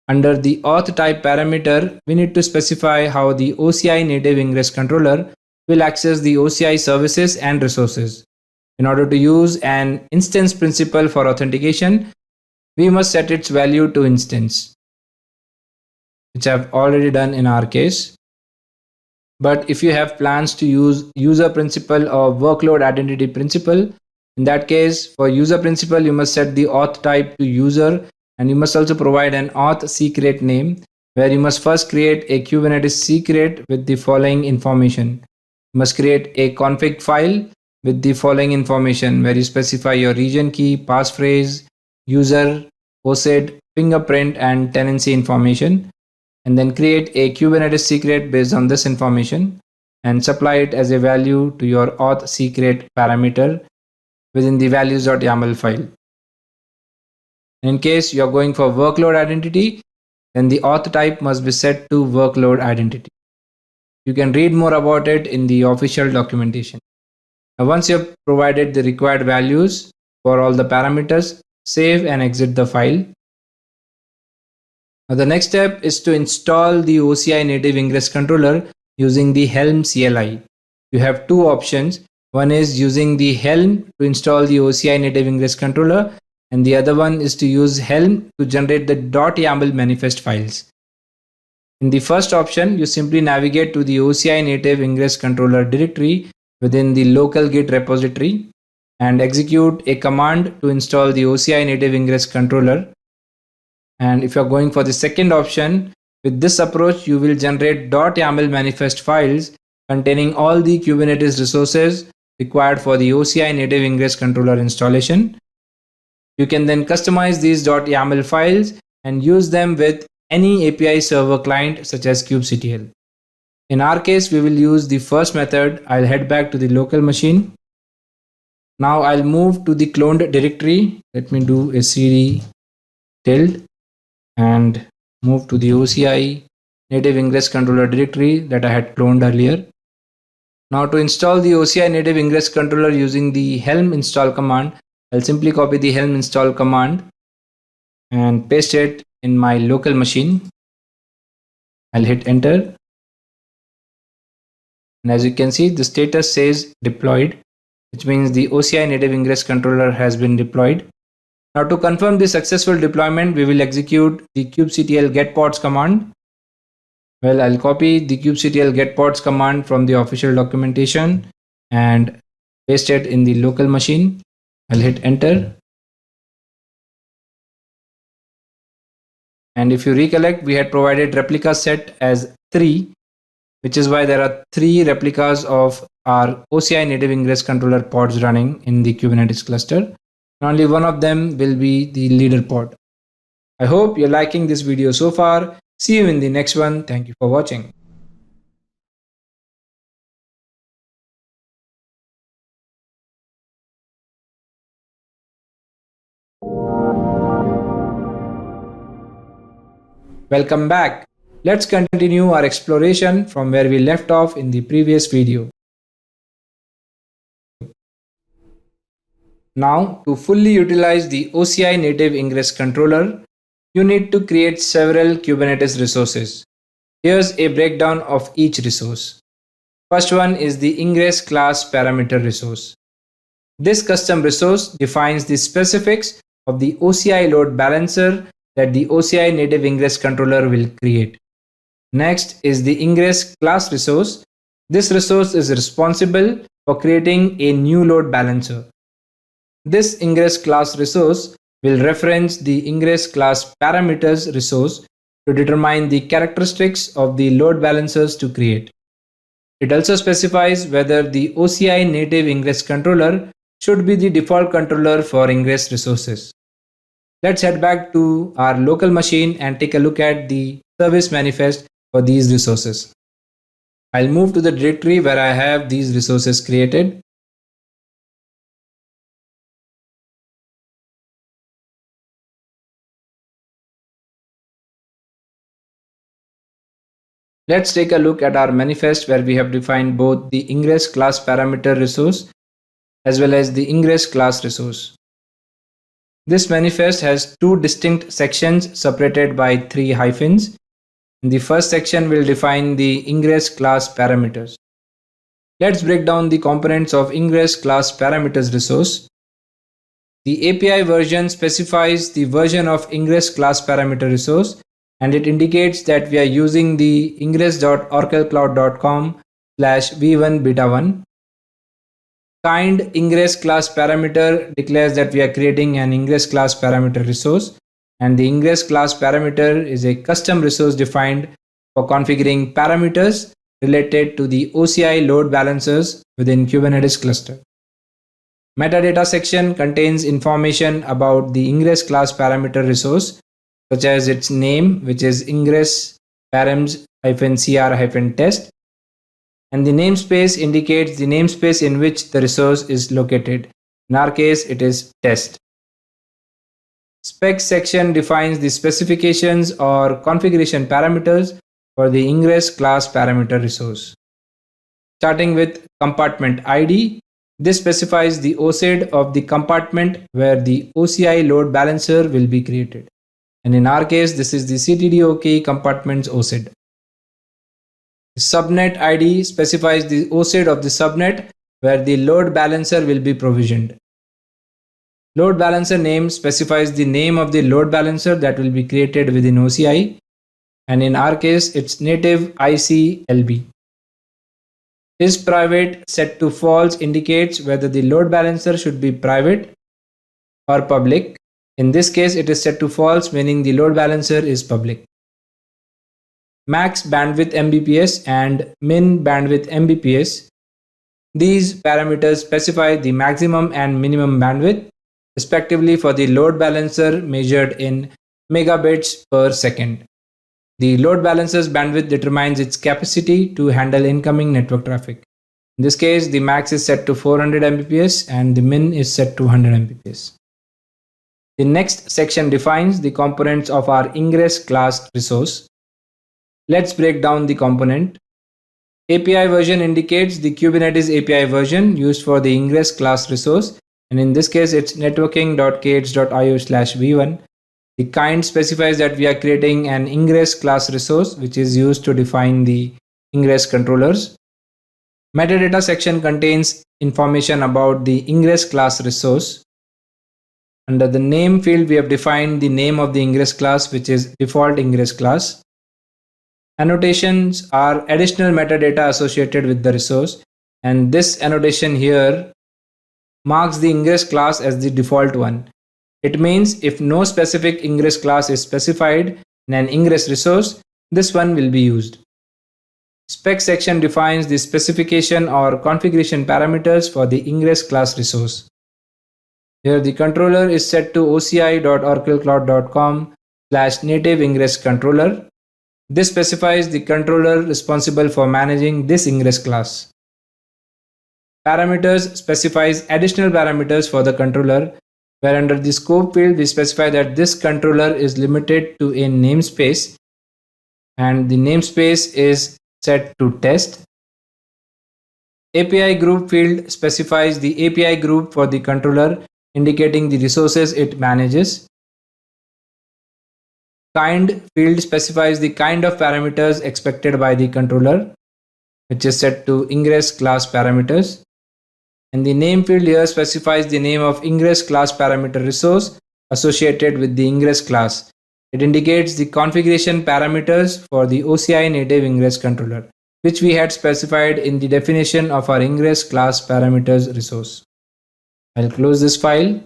under the auth type parameter, we need to specify how the OCI Native Ingress Controller will access the OCI services and resources. In order to use an instance principal for authentication, we must set its value to instance, which I've already done in our case. But if you have plans to use user principal or workload identity principal, in that case, for user principal, you must set the auth type to user, and you must also provide an auth secret name, where you must first create a Kubernetes secret with the following information. You must create a config file with the following information, where you specify your region key, passphrase, user, OCID, fingerprint, and tenancy information, and then create a Kubernetes secret based on this information and supply it as a value to your auth secret parameter within the values.yaml file. In case you are going for workload identity, then the auth type must be set to workload identity. You can read more about it in the official documentation. Now, once you have provided the required values for all the parameters, save and exit the file. Now, the next step is to install the OCI Native Ingress Controller using the Helm CLI. You have two options. One is using the Helm to install the OCI Native Ingress Controller, and the other one is to use Helm to generate the .yaml manifest files. In the first option, you simply navigate to the OCI Native Ingress Controller directory within the local Git repository and execute a command to install the OCI Native Ingress Controller. And if you're going for the second option, with this approach, you will generate .yaml manifest files containing all the Kubernetes resources required for the OCI Native Ingress Controller installation. You can then customize these .yaml files and use them with any API server client such as kubectl. In our case, we will use the first method. I'll head back to the local machine. Now I'll move to the cloned directory. Let me do a cd tilde and move to the OCI Native Ingress Controller directory that I had cloned earlier. Now to install the OCI native ingress controller using the helm install command, I'll simply copy the helm install command and paste it in my local machine. I'll hit enter. And as you can see, the status says deployed, which means the OCI native ingress controller has been deployed. Now to confirm the successful deployment, we will execute the kubectl getpods command. Well, I'll copy the kubectl getpods command from the official documentation and paste it in the local machine. I'll hit enter. And if you recollect, we had provided replica set as 3, which is why there are 3 replicas of our OCI native ingress controller pods running in the Kubernetes cluster. And only one of them will be the leader pod. I hope you're liking this video so far. See you in the next one. Thank you for watching. Welcome back. Let's continue our exploration from where we left off in the previous video. Now, to fully utilize the OCI native ingress controller, you need to create several Kubernetes resources. Here's a breakdown of each resource. First one is the ingress class parameter resource. This custom resource defines the specifics of the OCI load balancer that the OCI native ingress controller will create. Next is the ingress class resource. This resource is responsible for creating a new load balancer. This ingress class resource will reference the ingress class parameters resource to determine the characteristics of the load balancers to create. It also specifies whether the OCI native ingress controller should be the default controller for ingress resources. Let's head back to our local machine and take a look at the service manifest for these resources. I'll move to the directory where I have these resources created. Let's take a look at our manifest where we have defined both the ingress class parameter resource as well as the ingress class resource. This manifest has 2 distinct sections separated by 3 hyphens. The first section will define the ingress class parameters. Let's break down the components of ingress class parameters resource. The API version specifies the version of ingress class parameter resource, and it indicates that we are using the ingress.oraclecloud.com/v1 beta1. Kind ingress class parameter declares that we are creating an ingress class parameter resource, and the ingress class parameter is a custom resource defined for configuring parameters related to the OCI load balancers within Kubernetes cluster. Metadata section contains information about the ingress class parameter resource, such as its name, which is ingress params-cr-test, and the namespace indicates the namespace in which the resource is located. In our case, it is test. Specs section defines the specifications or configuration parameters for the ingress class parameter resource. Starting with compartment ID, this specifies the OCID of the compartment where the OCI load balancer will be created. And in our case, this is the CTD OKE compartment's OCID. The subnet ID specifies the OCID of the subnet where the load balancer will be provisioned. Load balancer name specifies the name of the load balancer that will be created within OCI, and in our case, it's native ICLB. Is private set to false indicates whether the load balancer should be private or public. In this case, it is set to false, meaning the load balancer is public. Max bandwidth Mbps and min bandwidth Mbps. These parameters specify the maximum and minimum bandwidth, respectively, for the load balancer measured in megabits per second. The load balancer's bandwidth determines its capacity to handle incoming network traffic. In this case, the max is set to 400 Mbps and the min is set to 100 Mbps. The next section defines the components of our ingress class resource. Let's break down the component. API version indicates the Kubernetes API version used for the ingress class resource, and in this case it's networking.kh.io/v1. The kind specifies that we are creating an ingress class resource which is used to define the ingress controllers. Metadata section contains information about the ingress class resource. Under the name field, we have defined the name of the ingress class, which is default ingress class. Annotations are additional metadata associated with the resource, and this annotation here marks the ingress class as the default one. It means if no specific ingress class is specified in an ingress resource, this one will be used. Spec section defines the specification or configuration parameters for the ingress class resource. Here the controller is set to oci.oraclecloud.com/native ingress controller. This specifies the controller responsible for managing this ingress class. Parameters specifies additional parameters for the controller, where under the scope field we specify that this controller is limited to a namespace, and the namespace is set to test. API group field specifies the API group for the controller, indicating the resources it manages. Kind field specifies the kind of parameters expected by the controller, which is set to ingress class parameters. And the name field here specifies the name of ingress class parameter resource associated with the ingress class. It indicates the configuration parameters for the OCI native ingress controller, which we had specified in the definition of our ingress class parameters resource. I'll close this file.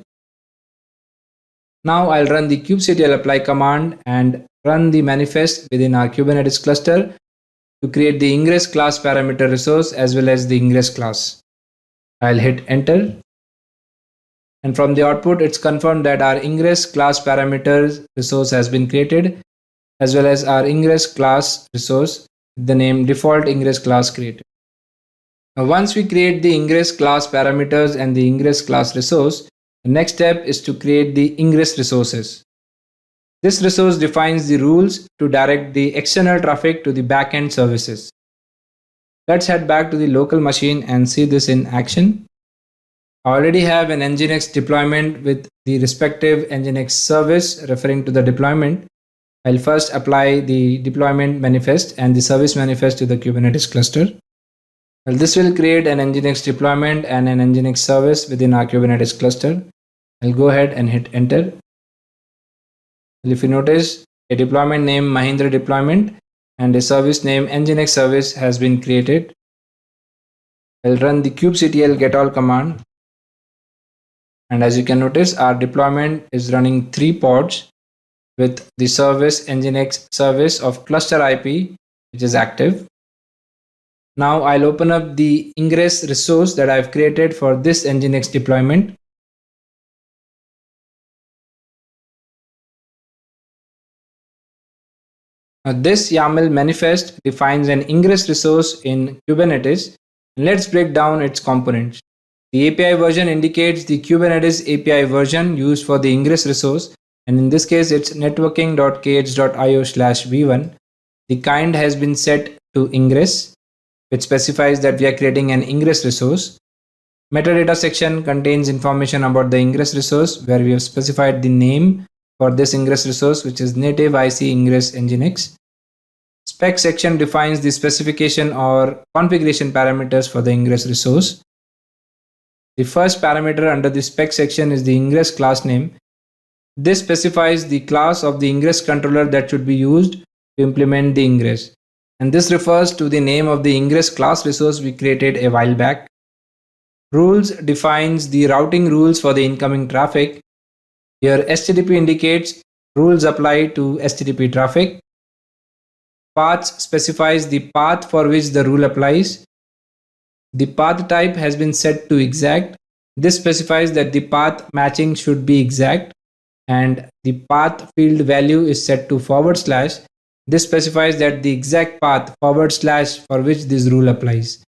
Now I'll run the kubectl apply command and run the manifest within our Kubernetes cluster to create the ingress class parameter resource as well as the ingress class. I'll hit enter, and from the output it's confirmed that our ingress class parameters resource has been created, as well as our ingress class resource with the name default ingress class created. Now once we create the ingress class parameters and the ingress class resource, the next step is to create the ingress resources. This resource defines the rules to direct the external traffic to the backend services. Let's head back to the local machine and see this in action. I already have an Nginx deployment with the respective Nginx service referring to the deployment. I'll first apply the deployment manifest and the service manifest to the Kubernetes cluster. Well, this will create an Nginx deployment and an Nginx service within our Kubernetes cluster. I'll go ahead and hit enter. Well, if you notice, a deployment name Mahindra deployment and a service name Nginx service has been created. I'll run the kubectl getall command, and as you can notice, our deployment is running 3 pods with the service Nginx service of cluster IP, which is active. Now I'll open up the ingress resource that I've created for this Nginx deployment. Now this YAML manifest defines an ingress resource in Kubernetes, and let's break down its components. The API version indicates the Kubernetes API version used for the ingress resource, and in this case it's networking.kh.io/v1. The kind has been set to ingress, which specifies that we are creating an ingress resource. Metadata section contains information about the ingress resource, where we have specified the name for this ingress resource, which is native IC ingress Nginx. Spec section defines the specification or configuration parameters for the ingress resource. The first parameter under the spec section is the ingress class name. This specifies the class of the ingress controller that should be used to implement the ingress, and this refers to the name of the ingress class resource we created a while back. Rules defines the routing rules for the incoming traffic. Here HTTP indicates rules apply to HTTP traffic. Paths specifies the path for which the rule applies. The path type has been set to exact. This specifies that the path matching should be exact, and the path field value is set to /. This specifies that the exact path / for which this rule applies.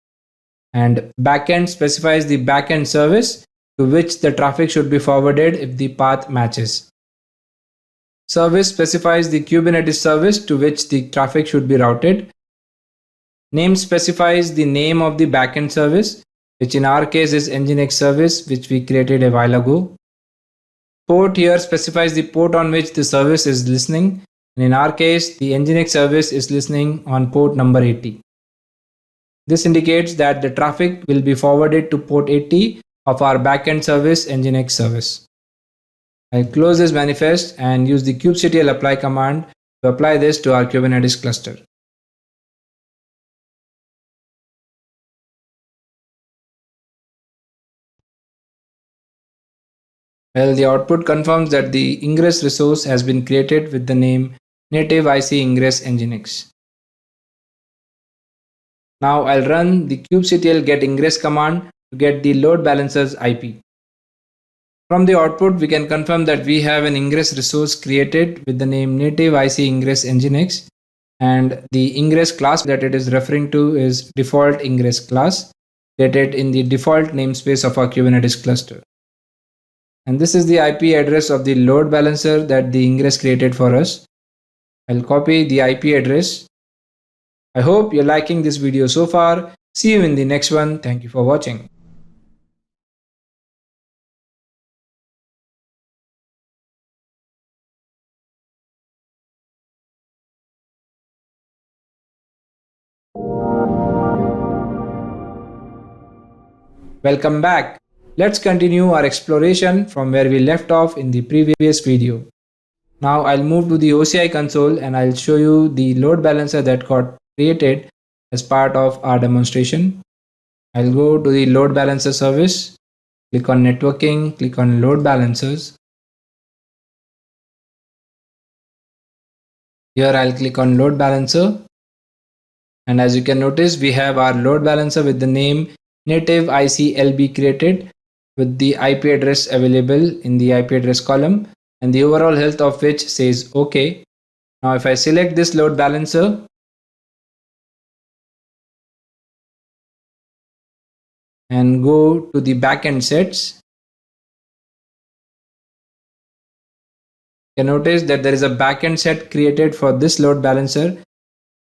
And backend specifies the backend service to which the traffic should be forwarded if the path matches. Service specifies the Kubernetes service to which the traffic should be routed. Name specifies the name of the backend service, which in our case is Nginx service, which we created a while ago. Port here specifies the port on which the service is listening, and in our case, the Nginx service is listening on port number 80. This indicates that the traffic will be forwarded to port 80 of our backend service, Nginx service. I'll close this manifest and use the kubectl apply command to apply this to our Kubernetes cluster. Well, the output confirms that the ingress resource has been created with the name native IC ingress nginx. Now I'll run the kubectl get ingress command to get the load balancer's IP. From the output, we can confirm that we have an ingress resource created with the name native IC ingress nginx, and the ingress class that it is referring to is default ingress class, created in the default namespace of our Kubernetes cluster. And this is the IP address of the load balancer that the ingress created for us. I'll copy the IP address. I hope you're liking this video so far. See you in the next one. Thank you for watching. Welcome back. Let's continue our exploration from where we left off in the previous video. Now I'll move to the OCI console and I'll show you the load balancer that got created as part of our demonstration. I'll go to the load balancer service, click on networking, click on load balancers. Here I'll click on load balancer, and as you can notice, we have our load balancer with the name native ICLB created with the IP address available in the IP address column and the overall health of which says OK. Now if I select this load balancer and go to the backend sets, you can notice that there is a backend set created for this load balancer.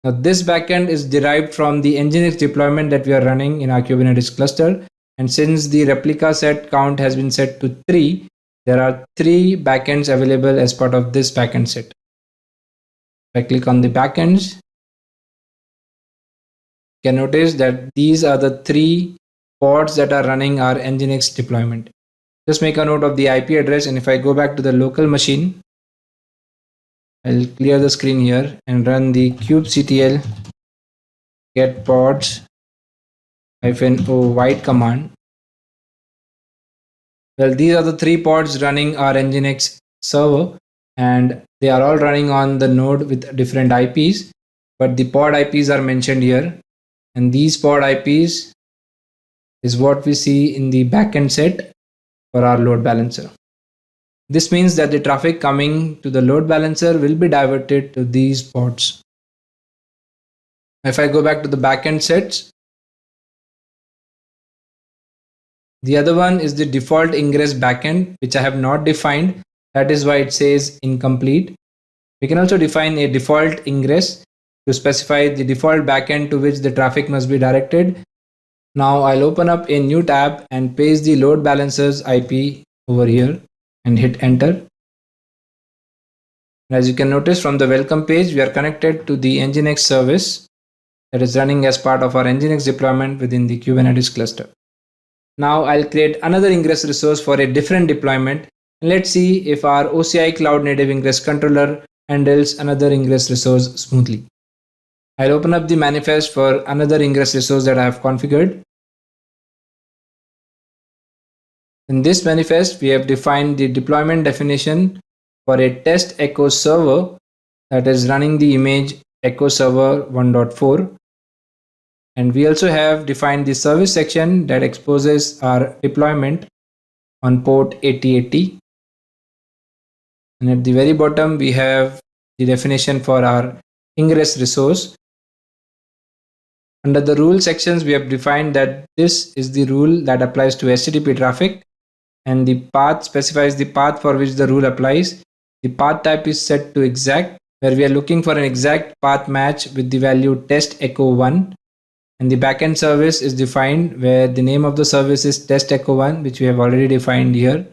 Now this backend is derived from the Nginx deployment that we are running in our Kubernetes cluster, and since the replica set count has been set to 3, there are 3 backends available as part of this backend set. If I click on the backends, you can notice that these are the 3 pods that are running our Nginx deployment. Just make a note of the IP address, and if I go back to the local machine, I'll clear the screen here and run the kubectl get pods -o white command. Well, these are the 3 pods running our Nginx server, and they are all running on the node with different IPs, but the pod IPs are mentioned here, and these pod IPs is what we see in the backend set for our load balancer. This means that the traffic coming to the load balancer will be diverted to these pods. If I go back to the backend sets, the other one is the default ingress backend, which I have not defined. That is why it says incomplete. We can also define a default ingress to specify the default backend to which the traffic must be directed. Now I'll open up a new tab and paste the load balancer's IP over here and hit enter. As you can notice from the welcome page, we are connected to the Nginx service that is running as part of our Nginx deployment within the Kubernetes cluster. Now I'll create another ingress resource for a different deployment, and let's see if our OCI Cloud Native Ingress Controller handles another ingress resource smoothly. I'll open up the manifest for another ingress resource that I have configured. In this manifest, we have defined the deployment definition for a test echo server that is running the image echo server 1.4. And we also have defined the service section that exposes our deployment on port 8080. And at the very bottom, we have the definition for our ingress resource. Under the rule sections, we have defined that this is the rule that applies to HTTP traffic, and the path specifies the path for which the rule applies. The path type is set to exact, where we are looking for an exact path match with the value test echo 1. And the backend service is defined where the name of the service is test echo 1, which we have already defined here.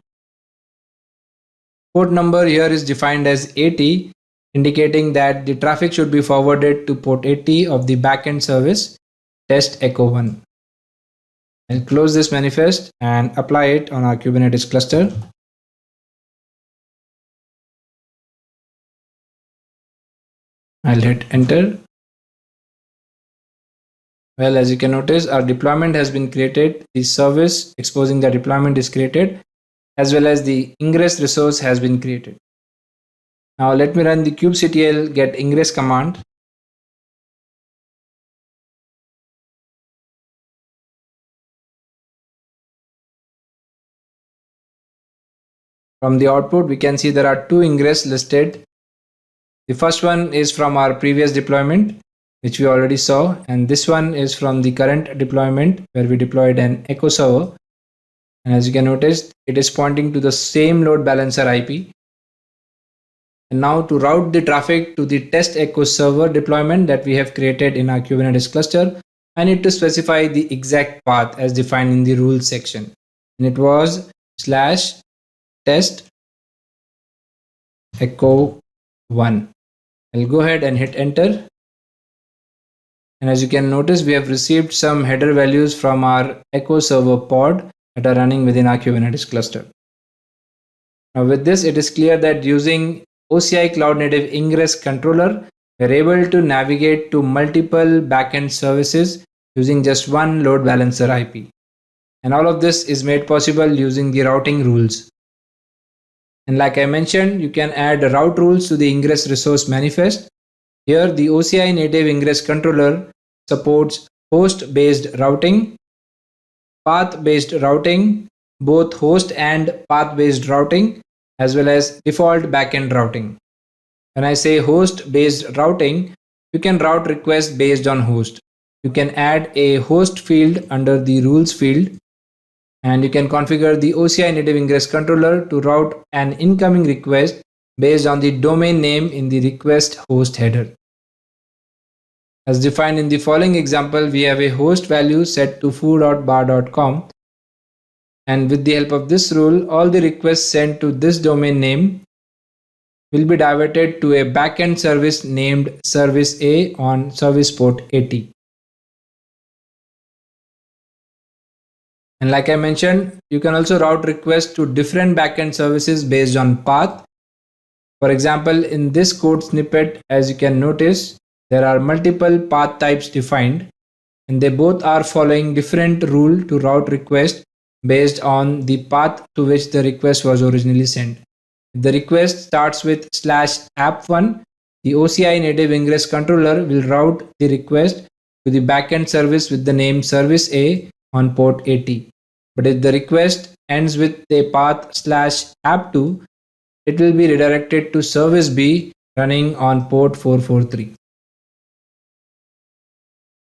Port number here is defined as 80, indicating that the traffic should be forwarded to port 80 of the backend service test echo 1. I'll close this manifest and apply it on our Kubernetes cluster. I'll hit enter. Well, as you can notice, our deployment has been created. The service exposing the deployment is created, as well as the ingress resource has been created. Now let me run the kubectl get ingress command. From the output, we can see there are two ingress listed. The first one is from our previous deployment, which we already saw, and this one is from the current deployment where we deployed an echo server. And as you can notice, it is pointing to the same load balancer IP. And now to route the traffic to the test echo server deployment that we have created in our Kubernetes cluster, I need to specify the exact path as defined in the rules section. And it was /test echo 1. I'll go ahead and hit enter. And as you can notice, we have received some header values from our echo server pod that are running within our Kubernetes cluster. Now with this, it is clear that using OCI Cloud Native Ingress Controller, we are able to navigate to multiple backend services using just one load balancer IP. And all of this is made possible using the routing rules. And like I mentioned, you can add route rules to the ingress resource manifest. Here, the OCI Native Ingress Controller supports host-based routing, path-based routing, both host and path-based routing, as well as default backend routing. When I say host-based routing, you can route requests based on host. You can add a host field under the rules field, and you can configure the OCI Native Ingress Controller to route an incoming request based on the domain name in the request host header. As defined in the following example, we have a host value set to foo.bar.com, and with the help of this rule, all the requests sent to this domain name will be diverted to a backend service named service A on service port 80. And like I mentioned, you can also route requests to different backend services based on path. For example, in this code snippet, as you can notice, there are multiple path types defined, and they both are following different rule to route request based on the path to which the request was originally sent. If the request starts with /app1, the OCI Native Ingress Controller will route the request to the backend service with the name service A on port 80. But if the request ends with a path /app2, it will be redirected to service B running on port 443.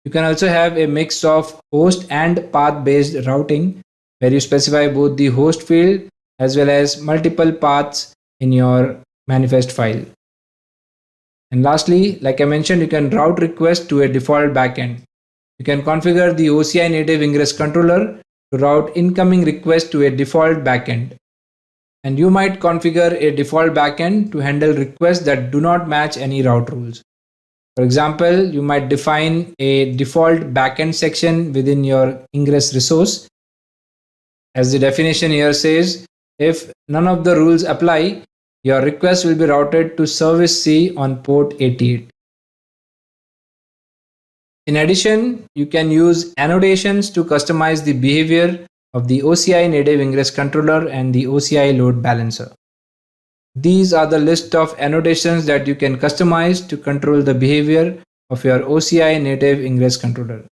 You can also have a mix of host and path based routing where you specify both the host field as well as multiple paths in your manifest file. And lastly, like I mentioned, you can route requests to a default backend. You can configure the OCI Native Ingress Controller to route incoming requests to a default backend. And you might configure a default backend to handle requests that do not match any route rules. For example, you might define a default backend section within your ingress resource. As the definition here says, if none of the rules apply, your request will be routed to service C on port 88. In addition, you can use annotations to customize the behavior of the OCI Native Ingress Controller and the OCI Load Balancer. These are the list of annotations that you can customize to control the behavior of your OCI Native Ingress Controller.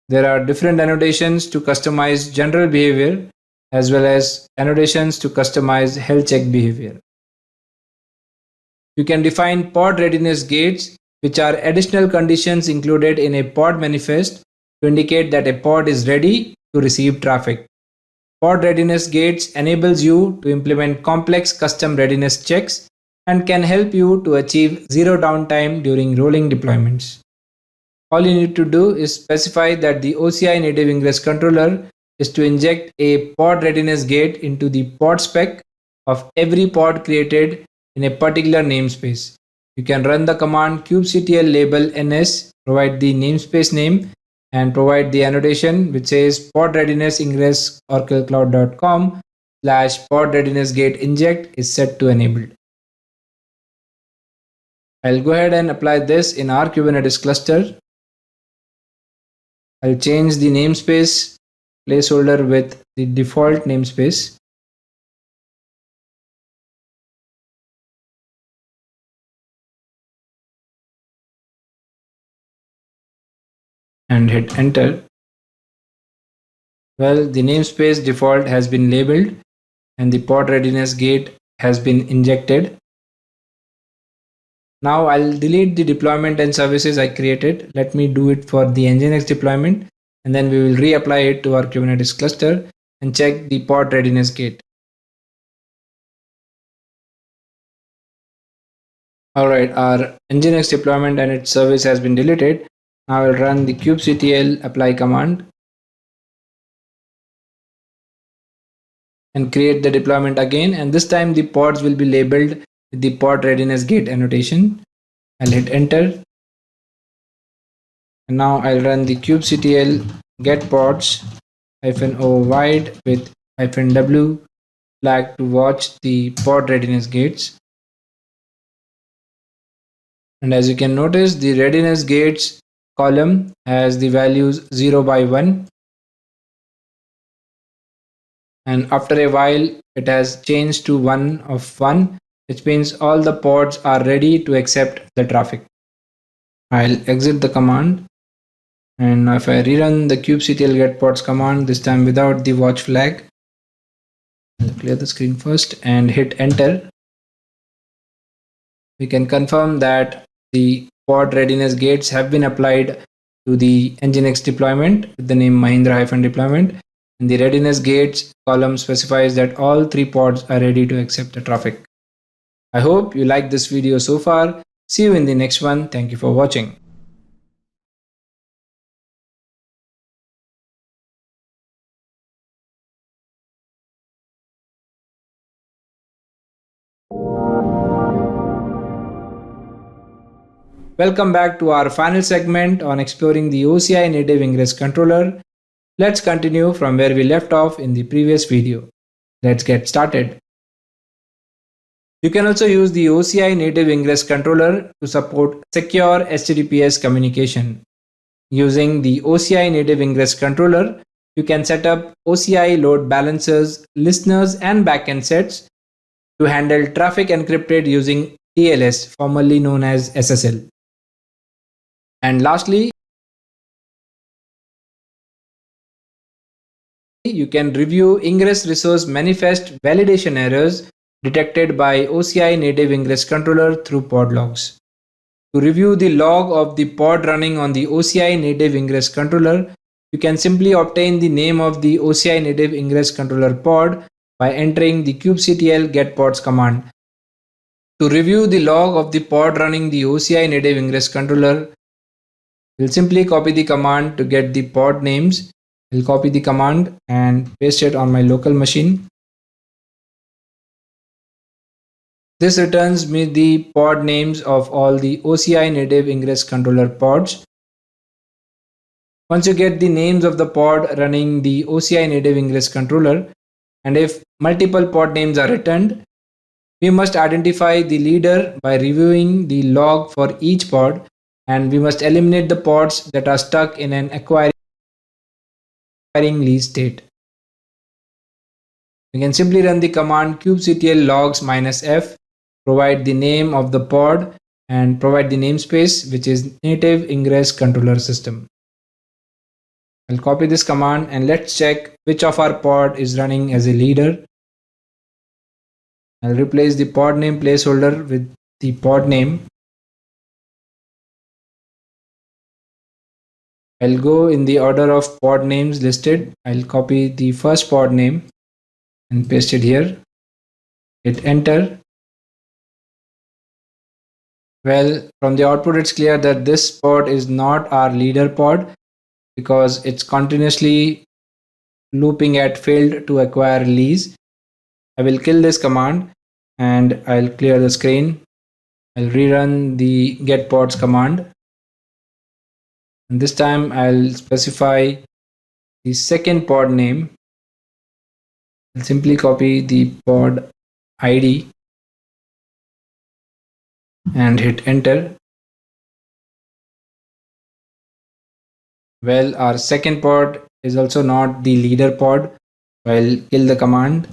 There are different annotations to customize general behavior as well as annotations to customize health check behavior. You can define pod readiness gates, which are additional conditions included in a pod manifest to indicate that a pod is ready to receive traffic. Pod readiness gates enables you to implement complex custom readiness checks and can help you to achieve zero downtime during rolling deployments. All you need to do is specify that the OCI native ingress controller is to inject a pod readiness gate into the pod spec of every pod created in a particular namespace. You can run the command kubectl label ns, provide the namespace name, and provide the annotation which says pod readiness ingress oraclecloud.com / pod readiness gate inject is set to enabled. I'll go ahead and apply this in our Kubernetes cluster. I'll change the namespace placeholder with the default namespace. And hit enter. Well, the namespace default has been labeled and the pod readiness gate has been injected. Now I'll delete the deployment and services I created. Let me do it for the Nginx deployment, and then we will reapply it to our Kubernetes cluster and check the pod readiness gate. Alright, our Nginx deployment and its service has been deleted. Now I'll run the kubectl apply command and create the deployment again, and this time the pods will be labeled with the pod readiness gate annotation. I'll hit enter, and now I'll run the kubectl get pods -o wide with -w flag to watch the pod readiness gates. And as you can notice, the readiness gates column has the values 0 by 1. And after a while, it has changed to 1 of 1, which means all the pods are ready to accept the traffic. I'll exit the command. And if I rerun the kubectl get pods command, this time without the watch flag, I'll clear the screen first and hit enter. We can confirm that the pod readiness gates have been applied to the Nginx deployment with the name Mahindra-deployment, and the readiness gates column specifies that all 3 pods are ready to accept the traffic. I hope you liked this video so far. See you in the next one. Thank you for watching. Welcome back to our final segment on exploring the OCI native ingress controller. Let's continue from where we left off in the previous video. Let's get started. You can also use the OCI native ingress controller to support secure HTTPS communication. Using the OCI native ingress controller, you can set up OCI load balancers, listeners, and backend sets to handle traffic encrypted using TLS, formerly known as SSL. And lastly, you can review ingress resource manifest validation errors detected by OCI native ingress controller through pod logs. To review the log of the pod running on the OCI native ingress controller, you can simply obtain the name of the OCI native ingress controller pod by entering the kubectl get pods command. To review the log of the pod running the OCI native ingress controller, we'll simply copy the command to get the pod names. I'll copy the command and paste it on my local machine. This returns me the pod names of all the OCI native ingress controller pods. Once you get the names of the pod running the OCI native ingress controller, and if multiple pod names are returned, we must identify the leader by reviewing the log for each pod, and we must eliminate the pods that are stuck in an acquiring lease state. We can simply run the command kubectl logs -f, provide the name of the pod, and provide the namespace, which is native ingress controller system. I'll copy this command and let's check which of our pod is running as a leader. I'll replace the pod name placeholder with the pod name. I'll go in the order of pod names listed. I'll copy the first pod name and paste it here. Hit enter. Well, from the output, it's clear that this pod is not our leader pod because it's continuously looping at failed to acquire release. I will kill this command and I'll clear the screen. I'll rerun the get pods command. And this time I'll specify the second pod name. I'll simply copy the pod ID and hit enter. Well, our second pod is also not the leader pod. I'll kill the command,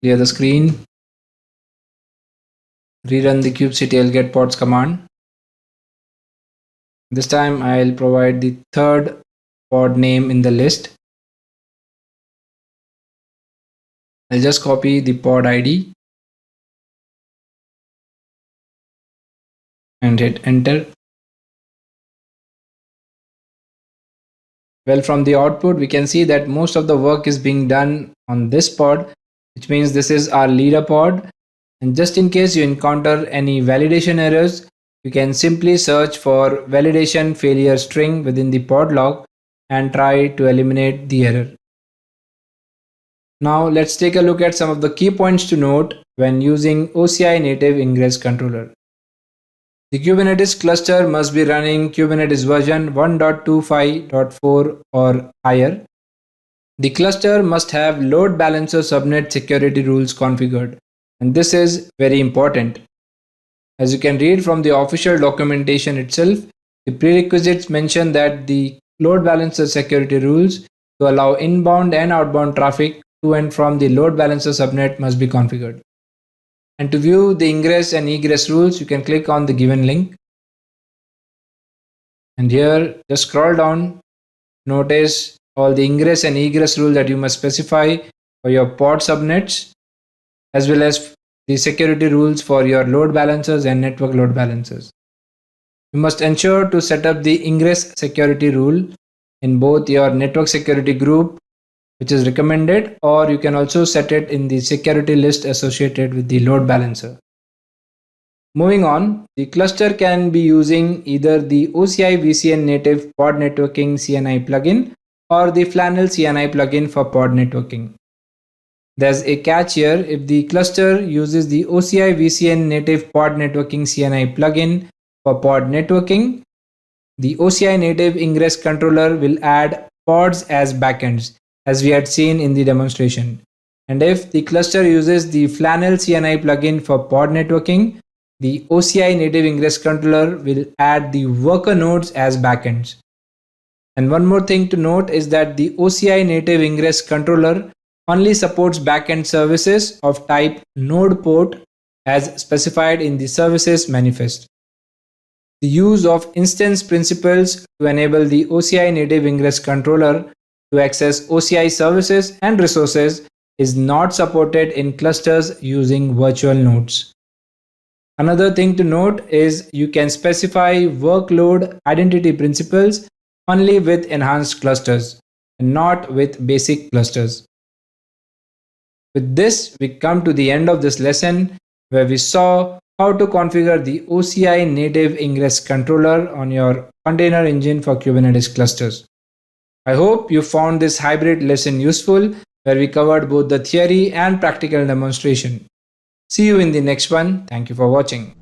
clear the screen, rerun the kubectl get pods command. This time I'll provide the third pod name in the list. I'll just copy the pod ID and hit enter. Well, from the output, we can see that most of the work is being done on this pod, which means this is our leader pod. And just in case you encounter any validation errors, you can simply search for validation failure string within the pod log and try to eliminate the error. Now let's take a look at some of the key points to note when using OCI native ingress controller. The Kubernetes cluster must be running Kubernetes version 1.25.4 or higher. The cluster must have load balancer subnet security rules configured, and this is very important. As you can read from the official documentation itself, the prerequisites mention that the load balancer security rules to allow inbound and outbound traffic to and from the load balancer subnet must be configured. And to view the ingress and egress rules, you can click on the given link. And here, just scroll down, notice all the ingress and egress rules that you must specify for your pod subnets, as well as the security rules for your load balancers and network load balancers. You must ensure to set up the ingress security rule in both your network security group, which is recommended, or you can also set it in the security list associated with the load balancer. Moving on, the cluster can be using either the OCI VCN native pod networking CNI plugin or the Flannel CNI plugin for pod networking. There's a catch here. If the cluster uses the OCI VCN native pod networking CNI plugin for pod networking, the OCI native ingress controller will add pods as backends, as we had seen in the demonstration. And if the cluster uses the Flannel CNI plugin for pod networking, the OCI native ingress controller will add the worker nodes as backends. And one more thing to note is that the OCI native ingress controller only supports backend services of type node port as specified in the services manifest. The use of instance principles to enable the OCI native ingress controller to access OCI services and resources is not supported in clusters using virtual nodes. Another thing to note is you can specify workload identity principles only with enhanced clusters and not with basic clusters. With this, we come to the end of this lesson where we saw how to configure the OCI native ingress controller on your container engine for Kubernetes clusters. I hope you found this hybrid lesson useful where we covered both the theory and practical demonstration. See you in the next one. Thank you for watching.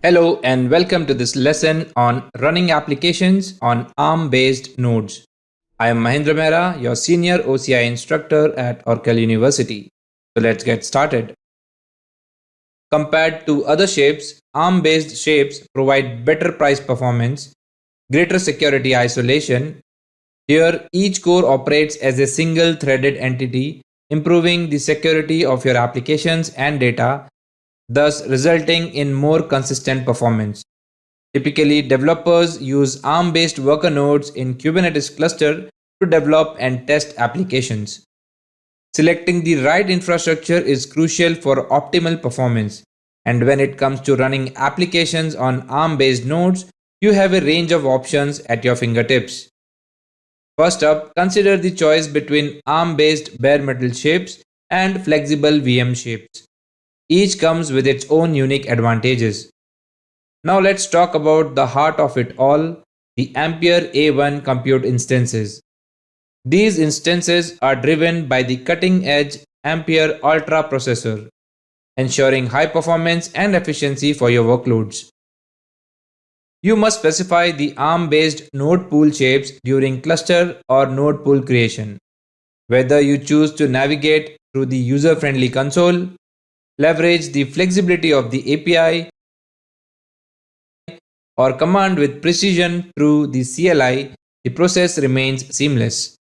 Hello and welcome to this lesson on running applications on ARM-based nodes. I am Mahendra Mehra, your senior OCI instructor at Oracle University. So let's get started. Compared to other shapes, ARM-based shapes provide better price performance, greater security isolation. Here, each core operates as a single threaded entity, improving the security of your applications and data, thus resulting in more consistent performance. Typically, developers use ARM-based worker nodes in Kubernetes cluster to develop and test applications. Selecting the right infrastructure is crucial for optimal performance. And when it comes to running applications on ARM-based nodes, you have a range of options at your fingertips. First up, consider the choice between ARM-based bare metal shapes and flexible VM shapes. Each comes with its own unique advantages. Now let's talk about the heart of it all, the Ampere A1 compute instances. These instances are driven by the cutting-edge Ampere Ultra processor, ensuring high performance and efficiency for your workloads. You must specify the ARM-based node pool shapes during cluster or node pool creation. Whether you choose to navigate through the user-friendly console, leverage the flexibility of the API, or command with precision through the CLI, the process remains seamless.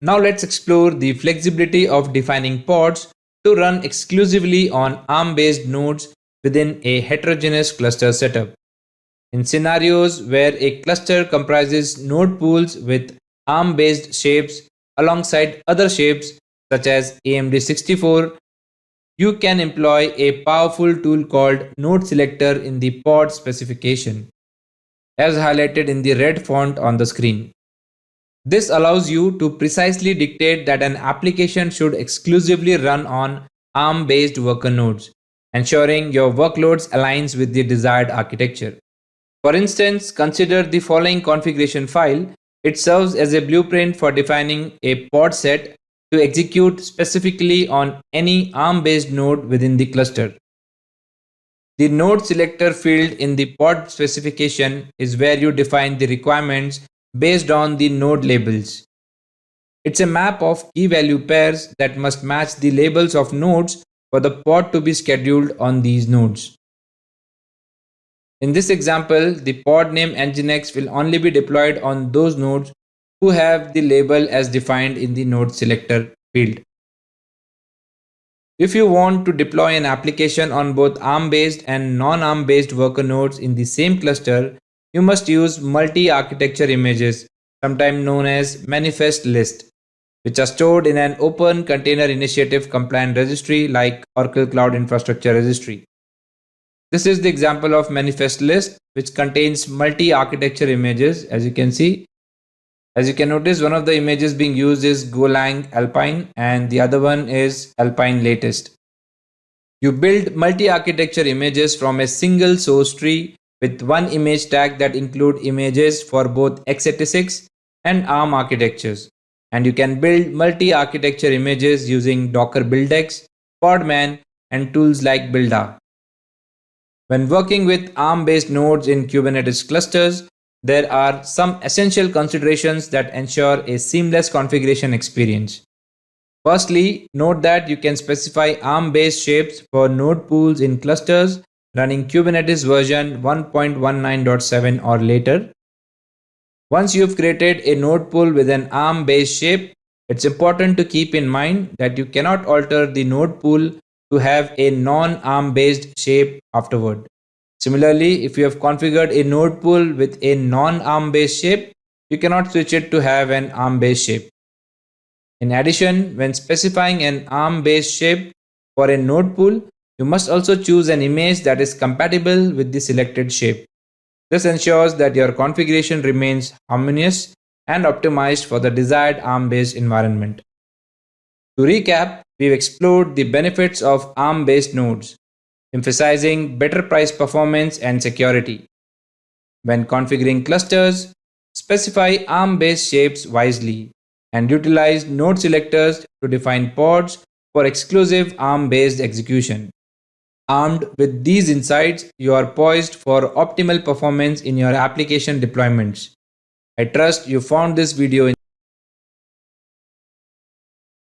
Now let's explore the flexibility of defining pods to run exclusively on ARM-based nodes within a heterogeneous cluster setup. In scenarios where a cluster comprises node pools with ARM-based shapes alongside other shapes such as AMD 64, you can employ a powerful tool called Node Selector in the pod specification, as highlighted in the red font on the screen. This allows you to precisely dictate that an application should exclusively run on ARM-based worker nodes, ensuring your workloads aligns with the desired architecture. For instance, consider the following configuration file. It serves as a blueprint for defining a pod set to execute specifically on any ARM-based node within the cluster. The node selector field in the pod specification is where you define the requirements based on the node labels. It's a map of key value pairs that must match the labels of nodes for the pod to be scheduled on these nodes. In this example, the pod name nginx will only be deployed on those nodes who have the label as defined in the node selector field. If you want to deploy an application on both ARM-based and non-ARM-based worker nodes in the same cluster, you must use multi-architecture images, sometimes known as manifest list, which are stored in an open container initiative compliant registry like Oracle Cloud Infrastructure Registry. This is the example of manifest list, which contains multi-architecture images. As you can see, as you can notice, one of the images being used is Golang Alpine and the other one is Alpine latest. You build multi-architecture images from a single source tree with one image tag that include images for both x86 and ARM architectures. And you can build multi-architecture images using Docker BuildX, Podman, and tools like Builda. When working with ARM-based nodes in Kubernetes clusters, there are some essential considerations that ensure a seamless configuration experience. Firstly, note that you can specify ARM-based shapes for node pools in clusters running Kubernetes version 1.19.7 or later. Once you've created a node pool with an ARM-based shape, it's important to keep in mind that you cannot alter the node pool to have a non-ARM-based shape afterward. Similarly, if you have configured a node pool with a non-ARM-based shape, you cannot switch it to have an ARM-based shape. In addition, when specifying an ARM-based shape for a node pool, you must also choose an image that is compatible with the selected shape. This ensures that your configuration remains harmonious and optimized for the desired ARM-based environment. To recap, we've explored the benefits of ARM-based nodes, emphasizing better price performance and security. When configuring clusters, specify ARM-based shapes wisely and utilize node selectors to define pods for exclusive ARM-based execution. Armed with these insights, you are poised for optimal performance in your application deployments. I trust you found this video